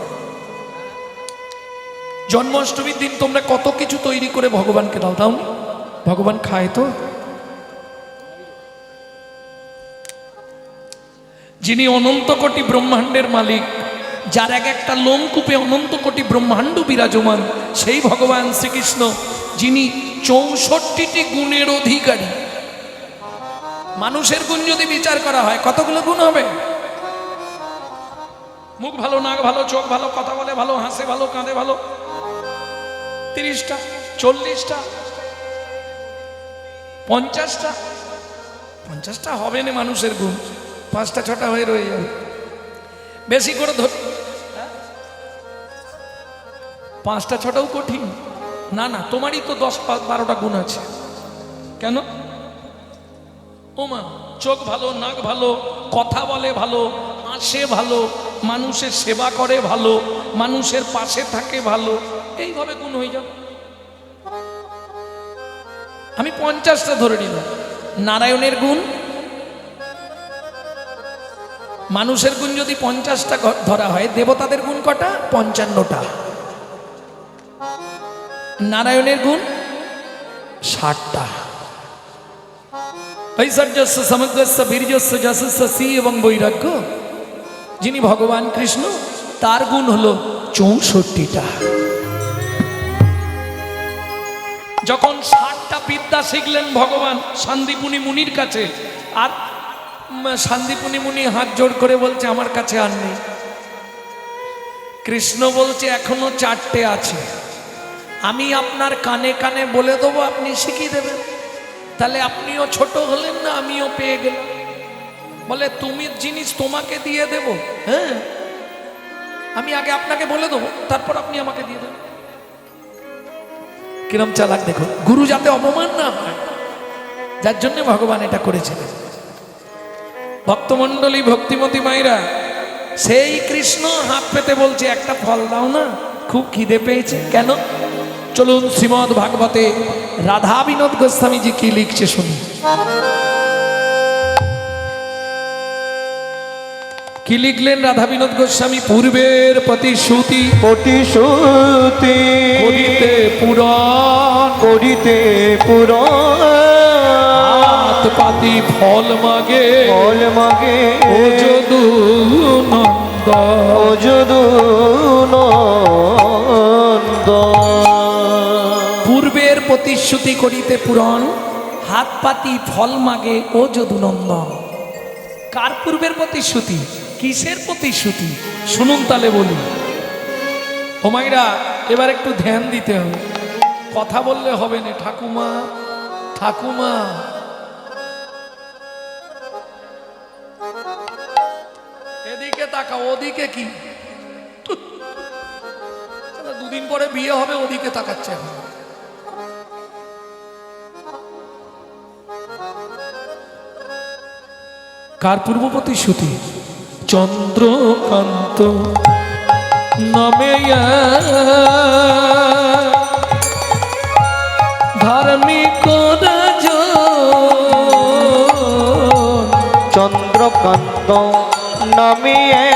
জন্মাষ্টমীর দিন তোমরা কত কিছু তৈরি করে ভগবানকে দাও, দাও নি? ভগবান খায় তো? যিনি অনন্ত কোটি ব্রহ্মাণ্ডের মালিক, যার এক একটা লোমকূপে অনন্ত কোটি ব্রহ্মাণ্ড বিরাজমান, সেই ভগবান শ্রীকৃষ্ণ, যিনি 64টি গুণের অধিকারী। মানুষের গুণ যদি বিচার করা হয়, কতগুলো গুণ হবে? মুখ ভালো, নাক ভালো, চোখ ভালো, কথা বলে ভালো, হাসে ভালো, কাঁদে ভালো, 30টা, 40টা, 50টা? 50টা হবে না মানুষের গুণ, 5টা 6টা হয়ে রয়ে যাবে। বেশি করে ধর, 5টা 6টাও কঠিন না। না, তোমারই তো 10-12টা গুণ আছে। কেন? ওমা, চোখ ভালো, নাক ভালো, কথা বলে ভালো, হাসে ভালো, মানুষের সেবা করে ভালো, মানুষের পাশে থাকে ভালো, এইভাবে গুণ হয়ে যাবে। আমি 50টা ধরে নিলাম। নারায়ণের গুণ, মানুষের গুণ যদি 50টা ধরা হয়, দেবতাদের গুণ কটা? 55টা। নারায়ণের গুণ 60টা। ঐশ্বর্যস্য, সমগ্রস্য, বীর্যস্য, যশস্য, শ্রী এবং বৈরাগ্য, যিনি ভগবান কৃষ্ণ, তার গুণ হলো 64টা। যখন 60টা বিদ্যা শিখলেন ভগবান শান্তিপুনি মুনির কাছে, আর শান্তিপুনি মুনি হাত জোড় করে বলছে আমার কাছে আর নেই। কৃষ্ণ বলছে এখনো 4টে আছে, আমি আপনার কানে কানে বলে দেবো, আপনি শিখিয়ে দেবেন। তাহলে আপনিও ছোট হলেন না, আমিও পেয়ে গেলাম। বলে তুমি জিনিস তোমাকে দিয়ে দেব, হ্যাঁ, আমি আগে আপনাকে বলে দেবো, তারপর আপনি আমাকে দিয়ে দেবেন। কিরম চালাক দেখো, গুরু যাতে অপমান না হয়, যার জন্য ভগবান এটা করেছিলেন। ভক্তমণ্ডলী, ভক্তিমতী মায়েরা, সেই কৃষ্ণ হাত পেতে বলছে একটা ফল দাও না, খুব খিদে পেয়েছে। কেন? চলুন শ্রীমদ্ ভাগবতে রাধা বিনোদ গোস্বামীজি কি লিখছে শুনি। কি লিখলেন রাধা বিনোদ গোস্বামী? পূর্বের প্রতিশ্রুতি প্রতিশ্রুতি করিতে পুরাণ, করিতে পুরাণ, পাতি ফল মাগে ফল মাগে ও যদু নন্দ, ও যদু নন্দ। পূর্বের প্রতিশ্রুতি করিতে পুরাণ, হাত পাতি ফল মাগে ও যদুনন্দন। কার পূর্বের প্রতিশ্রুতি? কিসের প্রতিশ্রুতি? শুনুন তাহলে বলি। ও মাইরা, এবার একটু ধ্যান দিতে হবে, কথা বললে হবে না। ঠাকুমা, ঠাকুমা, এদিকে তাকা, ওদিকে কি? দুদিন পরে বিয়ে হবে, ওদিকে তাকাচ্ছে এখন। কার পূর্ব প্রতিশ্রুতি? চন্দ্রকান্ত নামে ধার্মিক চন্দ্রকান্ত নামিয়ে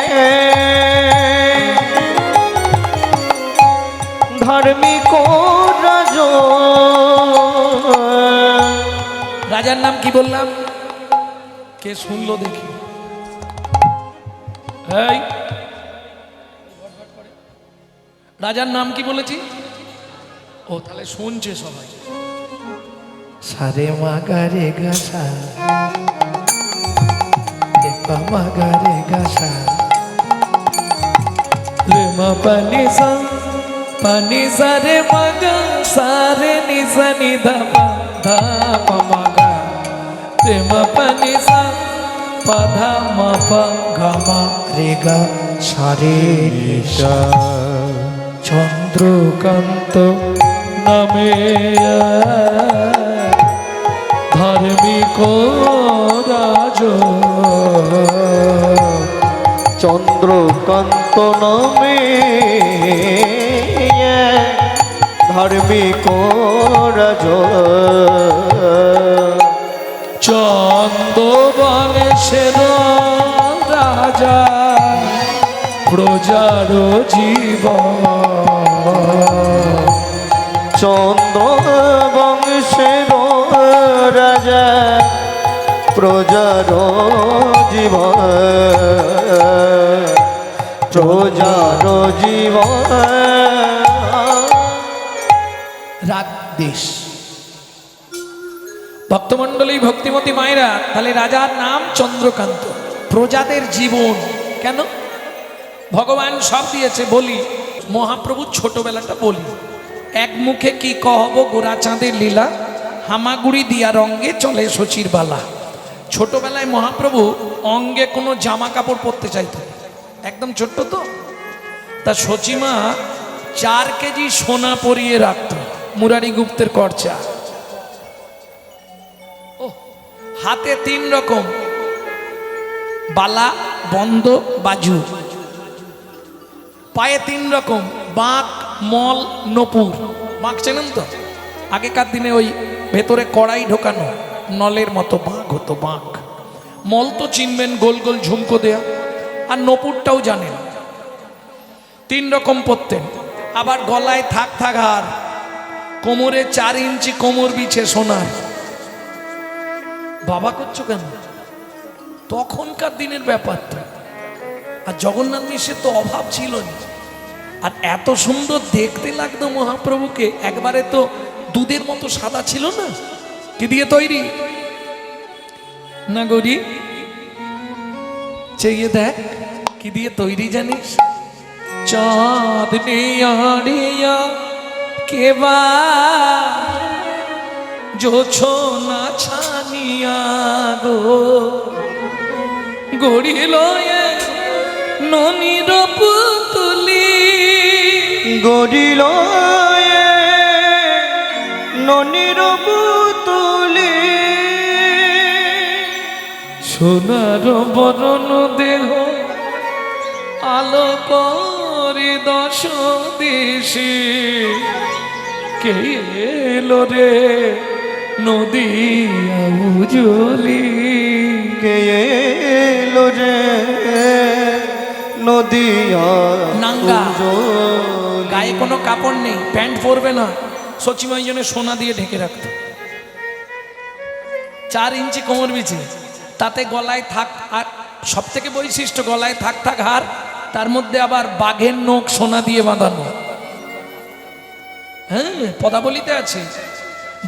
ধার্মিক রাজার নাম কি বললাম? কে শুনলো দেখি? এই রাজার নাম কি বলেছি? ও তাহলে শুনছে সবাই। সারে মাগারে গাছা, মাগারে গাছা, রে মা পানি সা, পানি সারে মাগা, সারে নিসা নিধা ধা মাগা, রে মা পানি সা, পাধা মাপা গামা রেগা সারে ঈশা চন্দ্রকান্ত নামে ধার্মিক রাজ চন্দ্রকান্ত নামে ধার্মিক রাজ চন্দ্রবংশের রাজা প্রজার জীবন চন্দ্র বংশের রাজা প্রজার জীবন প্রজার জীবন রাগ দেশ ভক্তমণ্ডলী ভক্তিমতী মায়েরা, তাহলে রাজার নাম চন্দ্রকান্ত, প্রজাদের জীবন। কেন? ভগবান সব দিয়েছে। বলি মহাপ্রভু ছোটবেলাটা বলি, এক মুখে কি কহব গোরা চাঁদের লীলা, হামাগুড়ি দিয়া রঙ্গে চলে শশীর বালা। ছোটবেলায় মহাপ্রভু অঙ্গে কোনো জামা কাপড় পরতে চাইত, একদম ছোট্ট তো। তা শচীমা 4 কেজি সোনা পরিয়ে রাখত, মুরারি গুপ্তের খরচা। হাতে 3 রকম বালা, বন্ধ, বাজু। পায়ে 3 রকম বাঁক, মল, নপুর। বাঁক চেনেন তো? আগেকার দিনে ওই ভেতরে কড়াই ঢোকানো নলের মতো বাঁক হতো, বাঁক। মল তো চিনবেন, গোল গোল ঝুমকো দেয়া। আর নপুরটাও জানেন। 3 রকম পরতেন। আবার গলায় থাক থাক হার, কোমরে 4 ইঞ্চি কোমর বিছে সোনার। বাবা করছো কেন? তখনকার দিনের ব্যাপার তো। আর জগন্নাথ মিশ্রের তো অভাব ছিল না। আর এত সুন্দর দেখতে লাগতো মহাপ্রভুকে, একবারে তো দুধের মতো সাদা ছিল না। কি দিয়ে তৈরি না গরি? চেয়ে দেখ কি দিয়ে তৈরি জানিস? চাঁদনি আড়িয়া কেবা জোছনা ছানিয়া গো গড়িল ননির পুতুলি, গড়িল ননির পুতুলি, সোনার বরণ দেহ আলো করে 10 দিশে। কে এলো রে নদিয়া উজলি, কে এলো রে নদিয়া নাঙ্গা। উজলি। গায়ে কোনো কাপড় নেই, প্যান্ট পরবে না। সচিমা জন্য সোনা দিয়ে ঢেকে রাখতো। 4 ইঞ্চি কোমর বিছে, তাতে গলায় থাক। আর সব থেকে বৈশিষ্ট্য, গলায় থাক থাক হার, তার মধ্যে আবার বাঘের নখ সোনা দিয়ে বাঁধানো। হ্যাঁ, পদাবলিতে আছে,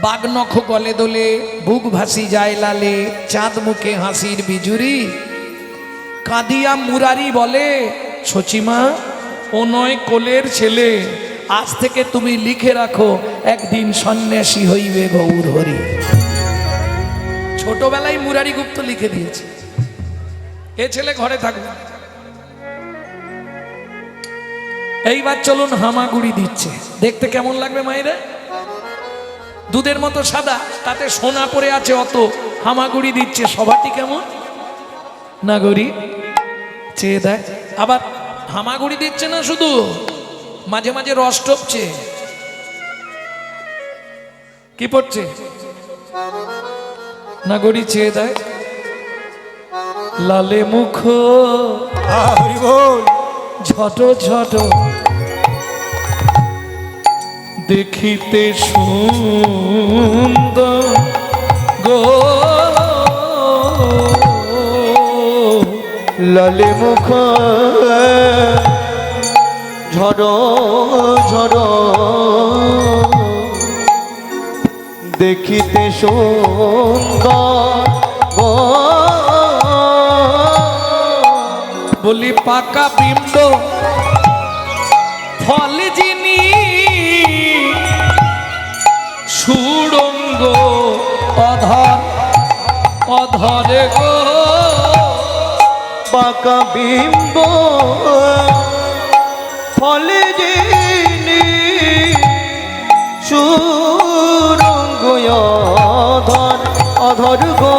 বাঘ নখ গলে দোলে, বুক ভাসি যায় লালে, চাঁদ মুখে হাসির বিজুরি। কাঁদিয়া মুরারি বলে, সচিমা ও নয় কোলের ছেলে, আজ থেকে তুমি লিখে রাখো, একদিন সন্ন্যাসী হইবে গৌর হরি। ছোটবেলায় মুরারি গুপ্ত লিখে দিয়েছে, এ ছেলে ঘরে থাকবে। এইবার চলুন, হামাগুড়ি দিচ্ছে। দেখতে কেমন লাগবে মায়েরা? দুধের মতো সাদা, তাতে সোনা পরে আছে অত, হামাগুড়ি দিচ্ছে। সবাটি কেমন না গরি? চেয়ে দেখ। আবার হামাগুড়ি দিচ্ছে না শুধু, মাঝে মাঝে রস টপছে। কি পড়ছে না গরি? চেয়ে দেখ। লালে মুখ হরি বল। ঝট ঝট দেখিতে সুন্দর গো, লালে মুখ ঝড় ঝড় দেখিতে সুন্দর গো। বলি পাকা বিম্ব ফল যিনি, সুড়ঙ্গ অধর অধরে গো। পাকা বিম্ব ফলে যিনি সুরঙ্গ অধর অধর গো।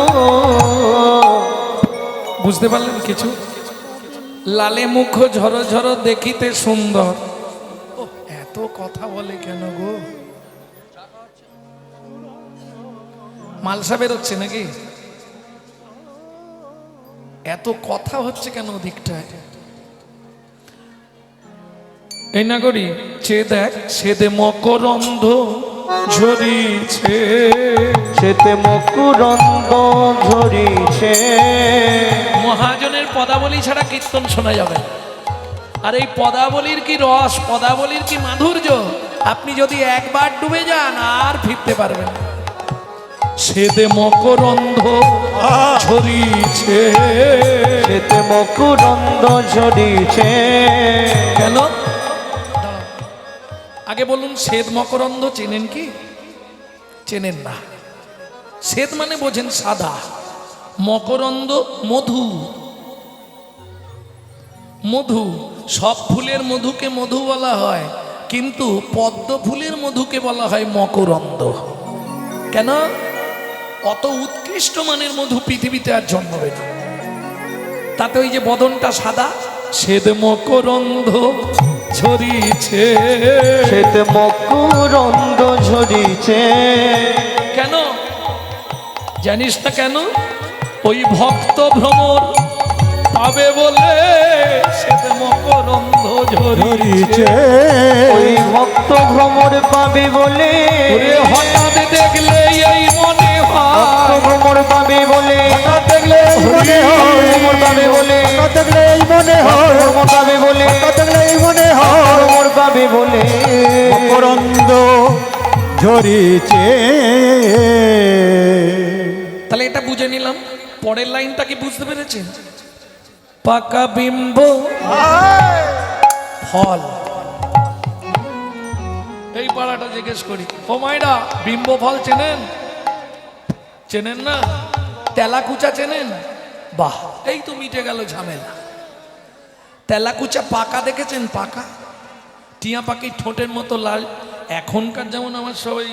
বুঝতে পারলেন কিছু? লালে মুখ ঝরো ঝরো দেখিতে সুন্দর। এত কথা বলে কেন গো? মালসা বেরোচ্ছে নাকি? এত কথা হচ্ছে কেন দিকটায়? এই না করি চেয়ে দেখ, সেদে মকরন্ধ ঝরিছে, সেতে মকুরন্দ ঝরিছে। মহাজনের পদাবলী ছাড়া কীর্তন শোনা যাবে না। আর এই পদাবলীর কি রস, পদাবলীর কি মাধুর্য, আপনি যদি একবার ডুবে যান আর ফিরতে পারবেন না। সেদে মকরন্ধ ঝরিছে, সেতে মকুরন্দ ঝরিছে। কেন? আগে বলুন, শ্বেত মকরন্ধ চেনেন কি? চেনেন না। শ্বেত মানে বোঝেন সাদা, মকরন্ধ মধু। মধু, সব ফুলের মধুকে মধু বলা হয়, কিন্তু পদ্ম ফুলের মধুকে বলা হয় মকরন্ধ। কেন? অত উৎকৃষ্ট মানের মধু পৃথিবীতে আর জন্মবে না। তাতে ওই যে বদনটা সাদা, শ্বেত মকরন্ধ ঝরিছে, সেতে মকুরন্দ ঝরিছে। কেন জানিস না কেন? ওই ভক্ত ভ্রমর তবে বলে শ্বেত মকরন্ধ ঝরিছে। ওই ভক্ত ভ্রমর পাবে বলে, ওরে হঠাৎ দেখলে এই মনে ভক্ত হয়, ভ্রমর পাবে বলে, হঠাৎ দেখলে এই মনে হয়, ভ্রমর পাবে বলে, হঠাৎ দেখলে এই মনে হয়, ভ্রমর পাবে বলে, হঠাৎ দেখলে এই মনে হয়, ভ্রমর পাবে বলে। মকরন্দ ঝরিছে। তাহলে এটা বুঝে নিলাম। পরের লাইনটা কি বুঝতে পেরেছেন? পাকা বিম্ব ফল। এই পাড়াটা জিজ্ঞেস করি, ও মাইরা বিম্ব ফল চেনেন? চেনেন না? তেলাকুচা চেনেন? বাহ, এই তো মিটে গেল ঝামেলা। তেলাকুচা পাকা দেখেছেন? পাকা টিয়া পাখির ঠোঁটের মতো লাল। এখনকার যেমন আমার সবাই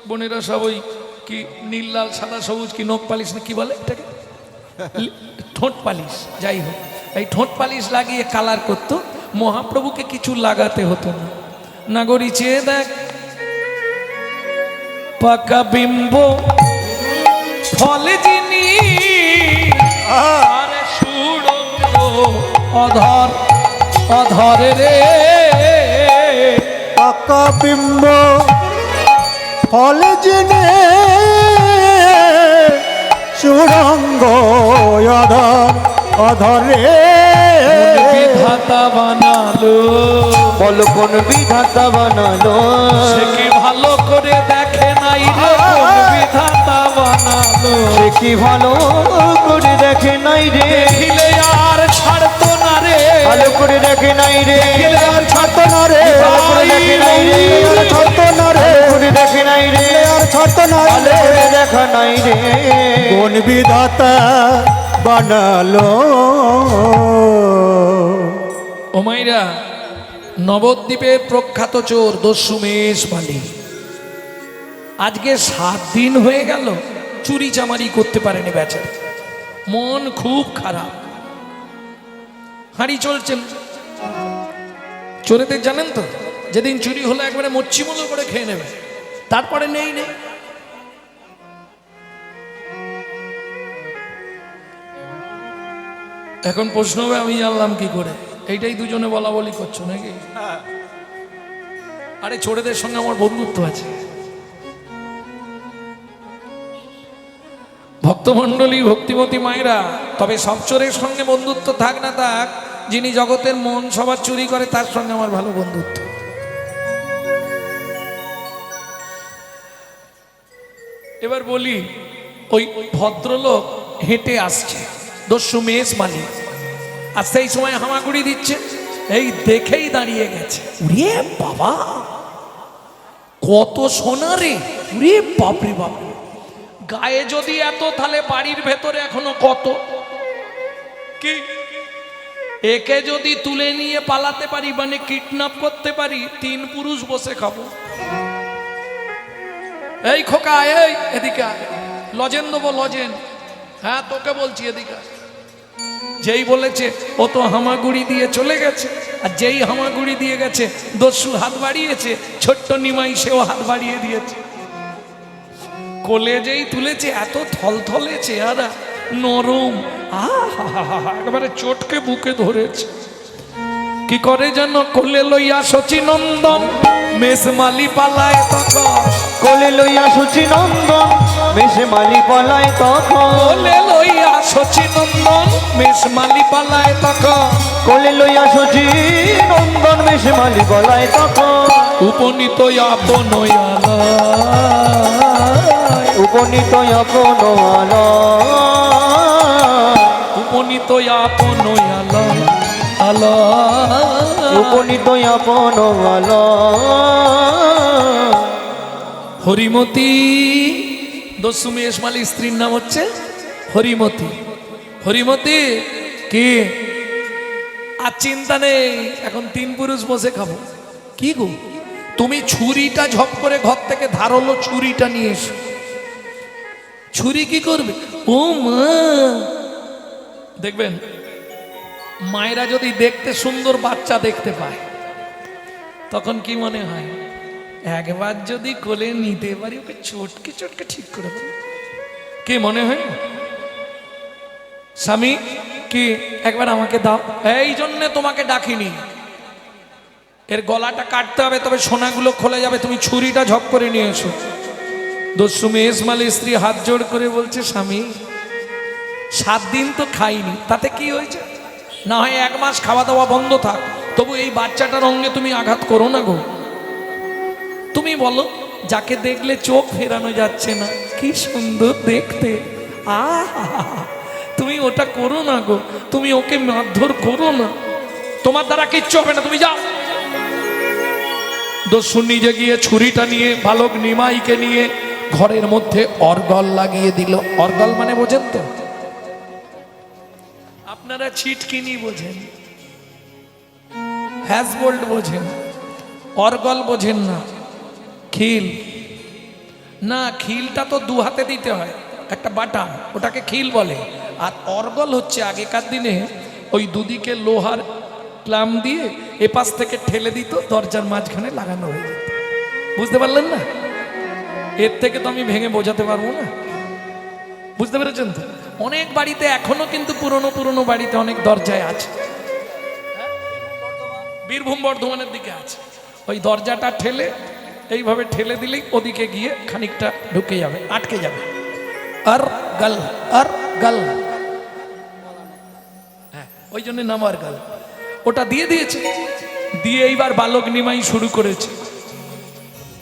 বোনেরা সবাই কি নীল লাল সাদা সবুজ কি নখ পালিশ না কি বলে এটাকে, ঠোঁট পালিশ, যাই হোক, এই ঠোঁট পালিশ লাগিয়ে কালার করতো। মহাপ্রভুকে কিছু লাগাতে হতো না। নাগরী চেয়ে দেখ, পাকা বিম্ব ফলে যিনি আরে সুরঙ্গ অধর অধর রে। পাকা বিম্ব ফলে জেনে সুরঙ্গ অধর অধরে। বিধাতা বানালো, বল কোন বিধাতা বানালো, সে কি ভালো করে দেখে নাই রে, কোন বিধাতা বানালো। সে কি ভালো করে দেখে নাই রে, দেখিলে আর ছাড়তো না রে, ভালো করে দেখে নাই রে, দেখিলে আর ছাড়তো না রে, ভালো করে দেখে নাই রে, আর ছাড়তো না রে, ভালো করে দেখে নাই রে, আর ছাড়তো না ভালো রে। করে দেখা নাই রে। কোন বিধাতা বানালো। ও মাইরা, নবদ্বীপের প্রখ্যাত চোর দস্যু মেষ মালি আজকে 7 দিন হয়ে গেল চুরি চামারি করতে পারেনি বেচারা। মন খুব খারাপ। হাঁড়ি চলছেন চোরেদের, জানেন তো, যেদিন চুরি হলো একবারে মচ্ছিমুলো করে খেয়ে নেবে, তারপরে নেই নেই। এখন প্রশ্ন হবে, আমি জানলাম কি করে? এইটাই দুজনে বলা বলি করছো নাকি? আরে চোরেদের সঙ্গে আমার বন্ধুত্ব আছে। ভক্তমণ্ডলী, ভক্তিমতী মায়েরা, তবে সব চোরের সঙ্গে বন্ধুত্ব থাক না থাক, যিনি জগতের মন সবার চুরি করে তার সঙ্গে আমার ভালো বন্ধুত্ব। এবার বলি, ওই ভদ্রলোক হেঁটে আসছে, দস্যু মেষ মালিক, আর সেই সময় হামাগুড়ি দিচ্ছে, এই দেখেই দাঁড়িয়ে গেছে। উরে বাবা, কত সোনা রে, উরে বাপরে বাপ, গায়ে যদি এত, তাহলে বাড়ির ভেতরে এখনো কত। কি একে যদি তুলে নিয়ে পালাতে পারি মানে কিডন্যাপ করতে পারি, 3 পুরুষ বসে খাবো। এই খোকা, এই এদিকে আয়। লজেন দেবো, লজেন। হ্যাঁ তোকে বলছি, এদিকে আয়। যেই বলেছে ও তো হামাগুড়ি দিয়ে চলে গেছে, আর যেই হামাগুড়ি দিয়ে গেছে দস্যু হাত বাড়িয়েছে, ছোট্ট নিমাই সেও হাত বাড়িয়ে দিয়েছে। কোলে যেই তুলেছে এত থলথলে চেহারা, নরম, একেবারে চটকে বুকে ধরেছে। কি করে যেন কোলে লইয়া শচীনন্দন মেষমালি পালায় তখন, কোলে লইয়া সচিনন্দন মেষমালি পলায় তখন, কোলে লইয়া শচীনন্দন মেষমালি পালায় তখন, কোলে লইয়া সচিনন্দন মেষমালি পলায় তখন, উপনীত আপন আলয়, উপনীত আপন আলয়, উপনীত আপন আলয়, আলয়, উপনীত আপন আলয়। হরিমতি। দস্যু মেষমালি স্ত্রীর নাম হচ্ছে হরিমতি। হরিমতি কি আর চিন্তা নেই, এখন 3 পুরুষ বসে খাবো। কি গো, তুমি ছুরিটা ঝপ করে ঘর থেকে ধারালো ছুরিটা নিয়ে এসো। ছুরি কি করবে? ও মা, দেখবেন মায়েরা যদি দেখতে সুন্দর বাচ্চা দেখতে পায় তখন কি মনে হয়, একবার যদি কোলে নিতে পারি ওকে চটকে চটকে ঠিক করে দেবো। কি মনে হয়? স্বামী কি একবার আমাকে দাও। এই জন্যে তোমাকে ডাকিনি, এর গলাটা কাটতে হবে, তবে সোনাগুলো খোলা যাবে। তুমি ছুরিটা ঝপ করে নিয়ে এসো। দস্যু মেষমালি স্ত্রী হাত জোড় করে বলছে, স্বামী 7 দিন তো খাইনি, তাতে কি হয়েছে? না হয় 1 মাস খাওয়া দাওয়া বন্ধ থাক, তবু এই বাচ্চাটার অঙ্গে তুমি আঘাত করো না গো। তুমি বলো, যাকে দেখলে চোখ ফেরানো যাচ্ছে না, কি সুন্দর দেখতে, তুমি ওটা করো না গো, তুমি ওকে মারধর করো না, তোমার দ্বারা কিচ্ছু হবে না, তুমি যাও। দস্যু নিজে গিয়ে ছুরিটা নিয়ে বালক নিমাইকে নিয়ে ঘরের মধ্যে অর্গল লাগিয়ে দিল। অর্গল মানে বোঝেন তো আপনারা? ছিটকিনি বোঝেন, হ্যাজবোল্ট বোঝেন, অর্গল বোঝেন না। খিল না, খিলটা তো 2 হাতে দিতে হয়, একটা বাটাম, ওটাকে খিল বলে। আর অর্গল হচ্ছে আগেকার দিনে ওই দুদিকে লোহার ক্লাম দিয়ে এপাশ থেকে ঠেলে দিত, দরজার মাঝখানে লাগানো হয়ে যেত। বুঝতে পারলেন না? এর থেকে তো আমি ভেঙে বোঝাতে পারবো না। বুঝতে পেরেছেন তো? অনেক বাড়িতে এখনো কিন্তু পুরনো পুরনো বাড়িতে অনেক দরজায় আছে। বীরভূম বর্ধমানের দিকে আছে, ওই দরজাটা ঠেলে এইভাবে ঠেলে দিলেই ওদিকে গিয়ে খানিকটা ঢুকে যাবে, আটকে যাবে। আর গাল, আর গাল, হ্যাঁ ওই জন্য নাম আর গাল। ওটা দিয়ে দিয়েছে, দিয়ে এইবার বালক নিমাই শুরু করেছে।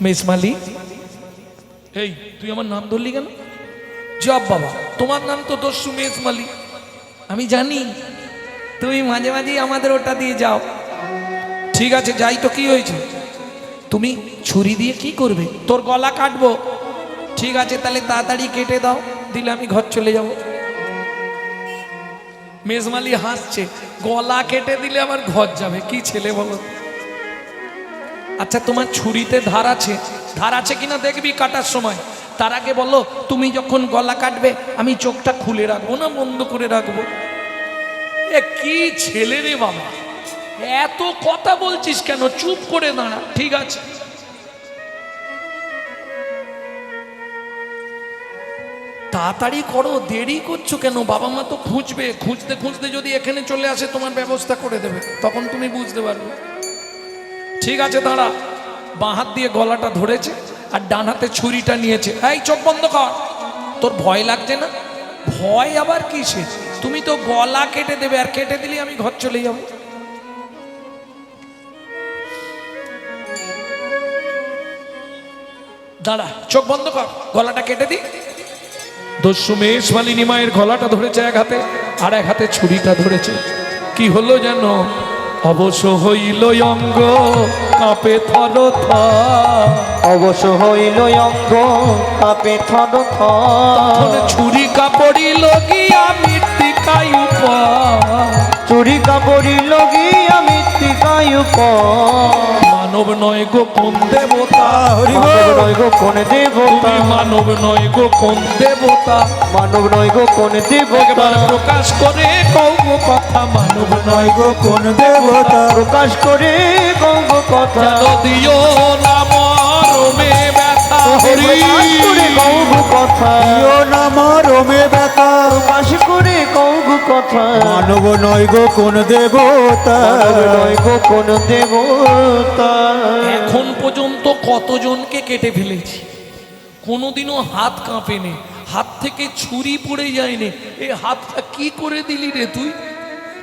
মেষমালি, এই তুই আমার নাম ধরলি কেন? জব বাবা, তোমার নাম তো দস্যু মেষমালি, আমি জানি, তুমি মাঝে মাঝে আমাদের ওটা দিয়ে যাও। ঠিক আছে যাই তো, কি হয়েছে? তুমি ছুরি দিয়ে কি করবে? তোর গলা কাটবো। ঠিক আছে তাহলে তাড়াতাড়ি কেটে দাও, দিলে আমি ঘর চলে যাব। মেজমালি হাসছে, গলা কেটে দিলে আমার ঘর যাবে? কি ছেলে বলো? আচ্ছা তোমার ছুরিতে ধার আছে, ধার আছে কিনা দেখবি কাটার সময়। তার আগে বলো, তুমি যখন গলা কাটবে আমি চোখটা খুলে রাখবো না বন্ধ করে রাখবো? এ কি ছেলে রে বাবা, এত কথা বলছিস কেন? চুপ করে দাঁড়া। ঠিক আছে তাড়াতাড়ি করো, দেরি করছো কেন? বাবা মা তো খুঁজবে, খুঁজতে খুঁজতে যদি এখানে চলে আসে তোমার ব্যবস্থা করে দেবে, তখন তুমি বুঝতে পারবে। ঠিক আছে দাঁড়া। বাঁ হাত দিয়ে গলাটা ধরেছে আর ডান হাতে ছুরিটা নিয়েছে। এই চোখ বন্ধ কর, তোর ভয় লাগছে না? ভয় আবার কিসে? তুমি তো গলা কেটে দেবে, আর কেটে দিলে আমি ঘর চলে যাব। দাঁড়া, চোখ বন্ধ কর, গলাটা কেটে দি। দস্যু মেষমালি নিমাইয়ের গলাটা ধরেছে এক হাতে, আর এক হাতে ছুরিটা ধরেছে। কি হলো জানো? অবশ্য হইল অঙ্গ কাঁপে থর থর। অবশ্য হইল অঙ্গ কাপে থর তখন থর। ছুরি কাপড়িল গিয়া মৃত্তিকায় উপর। চুরি কাপড়ি লগিয়া মৃত্তিকায় উপর। মানব নয় গো কোন দেবতা, হরি মানব বল। নয় গো কোন দেবতা, তুমি মানব নয় গো কোন দেবতা। মানব নয় গো কোন দেবতা। একবার প্রকাশ করে কও গো কথা, মানব নয় নয় গো কোন দেবতা, প্রকাশ করে গঙ্গ কথা। যেন দিও না মরমে ব্যথা। হরি প্রকাশ করে গঙ্গ কথা। দিও না মরমে ব্যথা। প্রকাশ করে গঙ্গ কথা। মানব নয় গো কোন দেবতা, মানব নয় গো কোন দেবতা। এখন পর্যন্ত কতজনকে কেটে ফেলেছি, কোনোদিনও হাত কাঁপেনি, হাত থেকে ছুরি পড়ে যায়নি। এই হাতটা কি করে দিলি রে তুই?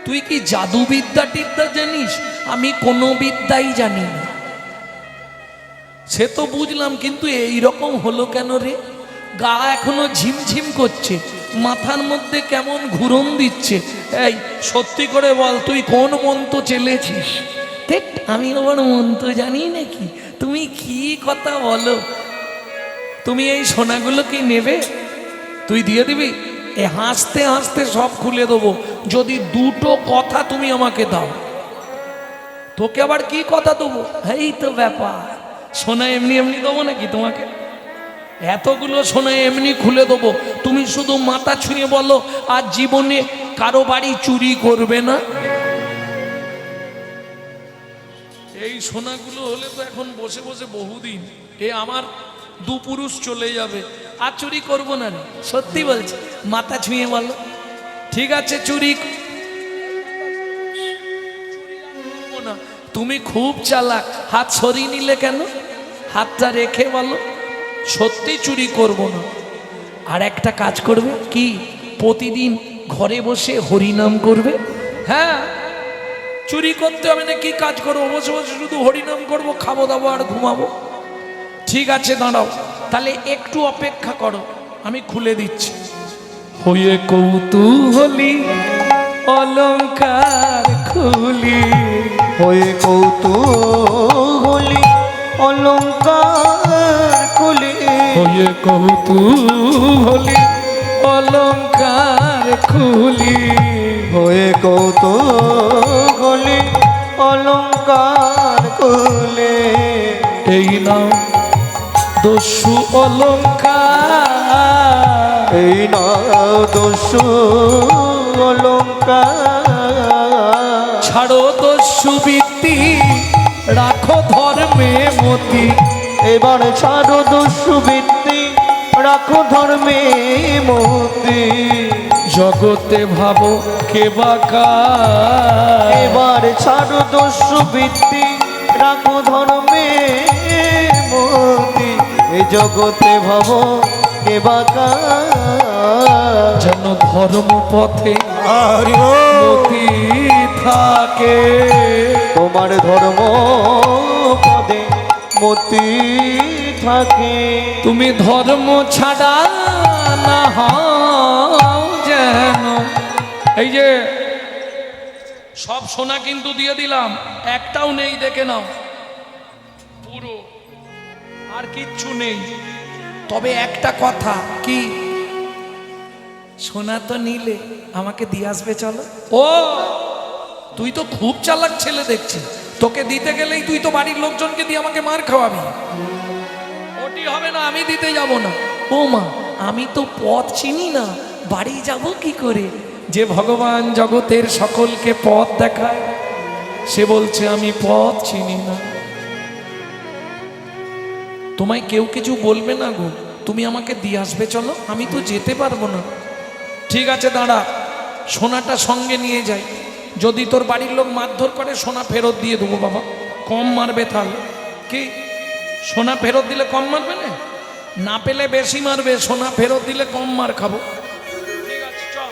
তুই কি জাদুবিদ্যা টিদ্যা জানিস? আমি কোনো বিদ্যাই জানি না। সে তো বুঝলাম, কিন্তু এই রকম হলো কেন রে? গা এখনো ঝিমঝিম করছে, মাথার মধ্যে কেমন ঘুরন দিচ্ছে। এই সত্যি করে বল, তুই কোন মন্ত্র চেলেছিস? ঠিক, আমি আবার মন্ত্র জানি নাকি? তুমি কি কথা বলো? তুমি এই সোনাগুলো কি নেবে? তুই দিয়ে দিবি? এ হাসতে হাসতে সব খুলে দেবো, যদি দুটো কথা তুমি আমাকে দাও। তোকে আবার কি কথা দেবো? এই তো ব্যাপার। সোনা এমনি এমনি দেবো নাকি তোমাকে? এতগুলো সোনা এমনি খুলে দেবো, তুমি শুধু মাথা ছুঁয়ে বলো আর জীবনে কারো বাড়ি চুরি করবে না। এই সোনাগুলো হলে তো এখন বসে বসে বহুদিন এ আমার দুপুরুষ চলে যাবে, আর চুরি করবো না রে। সত্যি বলছি, মাথা ছুঁয়ে বলো। ঠিক আছে, চুরি করবো না। তুমি খুব চালাক, হাত সরিয়ে নিলে কেন? হাতটা রেখে বলো সত্যি চুরি করব না। আর একটা কাজ করবে কি, প্রতিদিন ঘরে বসে হরিনাম করবে। হ্যাঁ, চুরি করতে হবে না, কি কাজ করবো? বসে বসে শুধু হরিনাম করব, খাবো দাবো আর ঘুমাবো। ঠিক আছে, দাঁড়াও, তাহলে একটু অপেক্ষা করো, আমি খুলে দিচ্ছি। হয়ে কৌতূহলী অলংকার খুলি, হয়ে কৌতূহলী অলঙ্কার খুলে। হয়ে কৌতূহলী অলংকার খুলি। হয়ে কৌতূহলী অলঙ্কার খুলে। এই নাও দস্যু অলংকার, এই না দস্যু অলঙ্কার। ছাড়ো দস্যু বৃত্তি, রাখো ধর্মে মতি। এবার ছাড়ো দস্যু বৃত্তি, রাখো ধর্মে মতি। জগতে ভাবো কে বাকার। এবার ছাড়ো দস্যু বৃত্তি, রাখো ধর্মে মতি। এ জগতে ভাব কে বাকা, যেন ধর্ম পথে হরি বল। মতি থাকে। তোমার ধর্ম পদে মতি থাকে। তুমি ধর্ম ছাড়া না হও যেন। এই যে সব সোনা কিন্তু দিয়ে দিলাম, একটাও নেই, দেখে নাও পুরো, আর কিচ্ছু নেই। তবে একটা কথা, কি? সোনা তো নিলে আমাকে দিয়ে আসবে, চলো। ও, তুই তো খুব চালাক ছেলে দেখছি, তোকে দিতে গেলেই তুই তো বাড়ির লোকজনকে দিয়ে আমাকে মার খাওয়াবি। ওটি হবে না, আমি দিতে যাব না। ও মা, আমি তো পথ চিনি না, বাড়ি যাব কি করে? যে ভগবান জগতের সকলকে পথ দেখায়, সে বলছে আমি পথ চিনি না। তোমায় কেউ কিছু বলবে না গো, তুমি আমাকে দিয়ে আসবে, চলো। আমি তো যেতে পারবো না। ঠিক আছে, দাঁড়া, সোনাটা সঙ্গে নিয়ে যাই। যদি তোর বাড়ির লোক মারধর করে, সোনা ফেরত দিয়ে দেবো বাবা, কম মারবে তাহলে। কি, সোনা ফেরত দিলে কম মারবে না? না পেলে বেশি মারবে, সোনা ফেরত দিলে কম মার খাবো। ঠিক আছে, চল,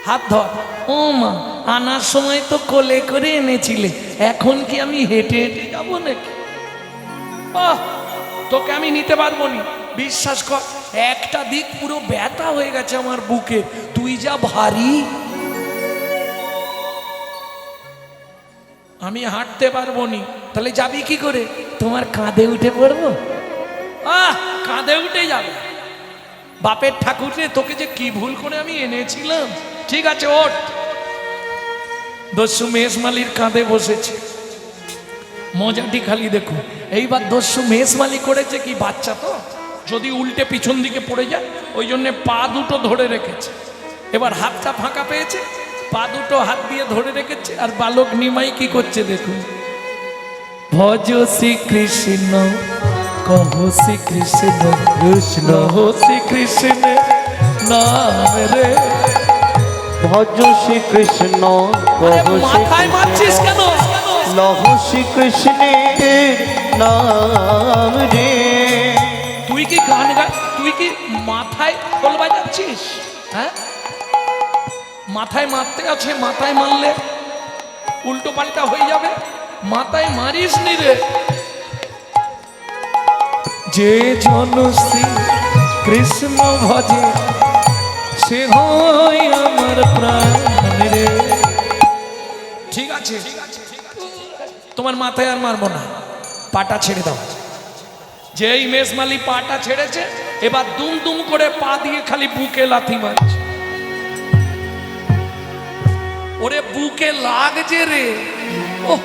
হাত ধর। ও মা, আনার সময় তো কোলে করে এনেছিলে, এখন কি আমি হেঁটে হেঁটে যাবো নাকি? আহ, তোকে আমি নিতে পারবো নি, বিশ্বাস কর। একটা দিক পুরো ব্যথা হয়ে গেছে আমার বুকে, তুই যা ভারী। আমি হাঁটতে পারবো নি। তাহলে যাবি কি করে? তোমার কাঁধে উঠে পড়বো। কাঁধে উঠে যাবে? বাপের ঠাকুর রে, তোকে যে কি ভুল করে আমি এনেছিলাম। ঠিক আছে ওঠ। দস্যু মেষমালির কাঁধে বসেছে। মজাটি খালি দেখো। এইবার দস্যু মেষমালি করেছে কি, বাচ্চা তো যদি উল্টে পিছন দিকে পড়ে যায়, ওই জন্য পা দুটো ধরে রেখেছে। এবার হাতটা ফাঁকা পেয়েছে, পা দুটো হাত দিয়ে ধরে রেখেছে। আর বালক নিমাই কি করছে দেখুন। ভজ শ্রীকৃষ্ণ কহ শ্রীকৃষ্ণ কৃষ্ণ শ্রীকৃষ্ণ নাম রে। ভজ শ্রীকৃষ্ণ কহ মাথায় মারছিস কেন? লহ শ্রীকৃষ্ণের নাম রে। তুই কি গান গা, তুই কি মাথায় খোল বাজাচ্ছিস? হ্যাঁ, মাথায় মারতে আছে, মাথায় মারলে উল্টো পাল্টা হয়ে যাবে। মাথায় মারিস নি রে। যে জন শ্রী কৃষ্ণ ভজে সে হয় আমার প্রাণ রে। ঠিক আছে, তোমার মাথায় আর মারবো না, পাটা ছেড়ে দাও। যেই মেষমালি পাটা ছেড়েছে, এবার দুম দুম করে পা দিয়ে খালি বুকে লাথি মারছে। ওরে বুকে লাগছে রে। ওহ,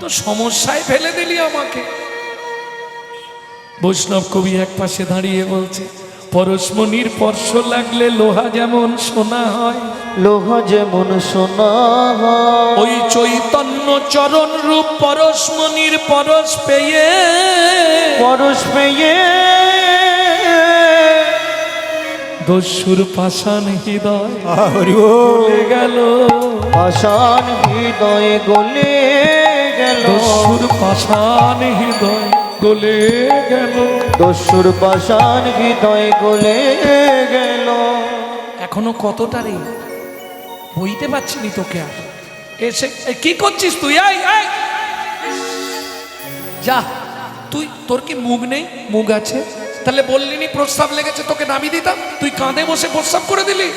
তো সমস্যায় ফেলে দিলি আমাকে। বৈষ্ণব কবি এক পাশে দাঁড়িয়ে বলছে, পরশমণির স্পর্শ লাগলে লোহা যেমন সোনা হয়, লোহা যেমন সোনা হয়। ওই চৈতন্য চরণ রূপ পরশমণির পরশ পেয়ে, পরশ পেয়ে দস্যুর পাষাণ হৃদয় হরি বল। গলে গেল। পাষাণ হৃদয়ে গলে গেল। দস্যুর পাষাণ হৃদয় গলে গেল। দস্যুর পাষাণ হৃদয়ে গলে গেল। এখনো কতটা রে, বইতে পারছি নি তোকে আর। এসে কি করছিস তুই? যা তুই, তোর কি মুখ নেই? মুখ আছে, তাহলে বললিনি প্রস্রাব লেগেছে, তোকে নামিয়ে দিতাম। তুই কাঁধে বসে প্রস্রাব করে দিলি।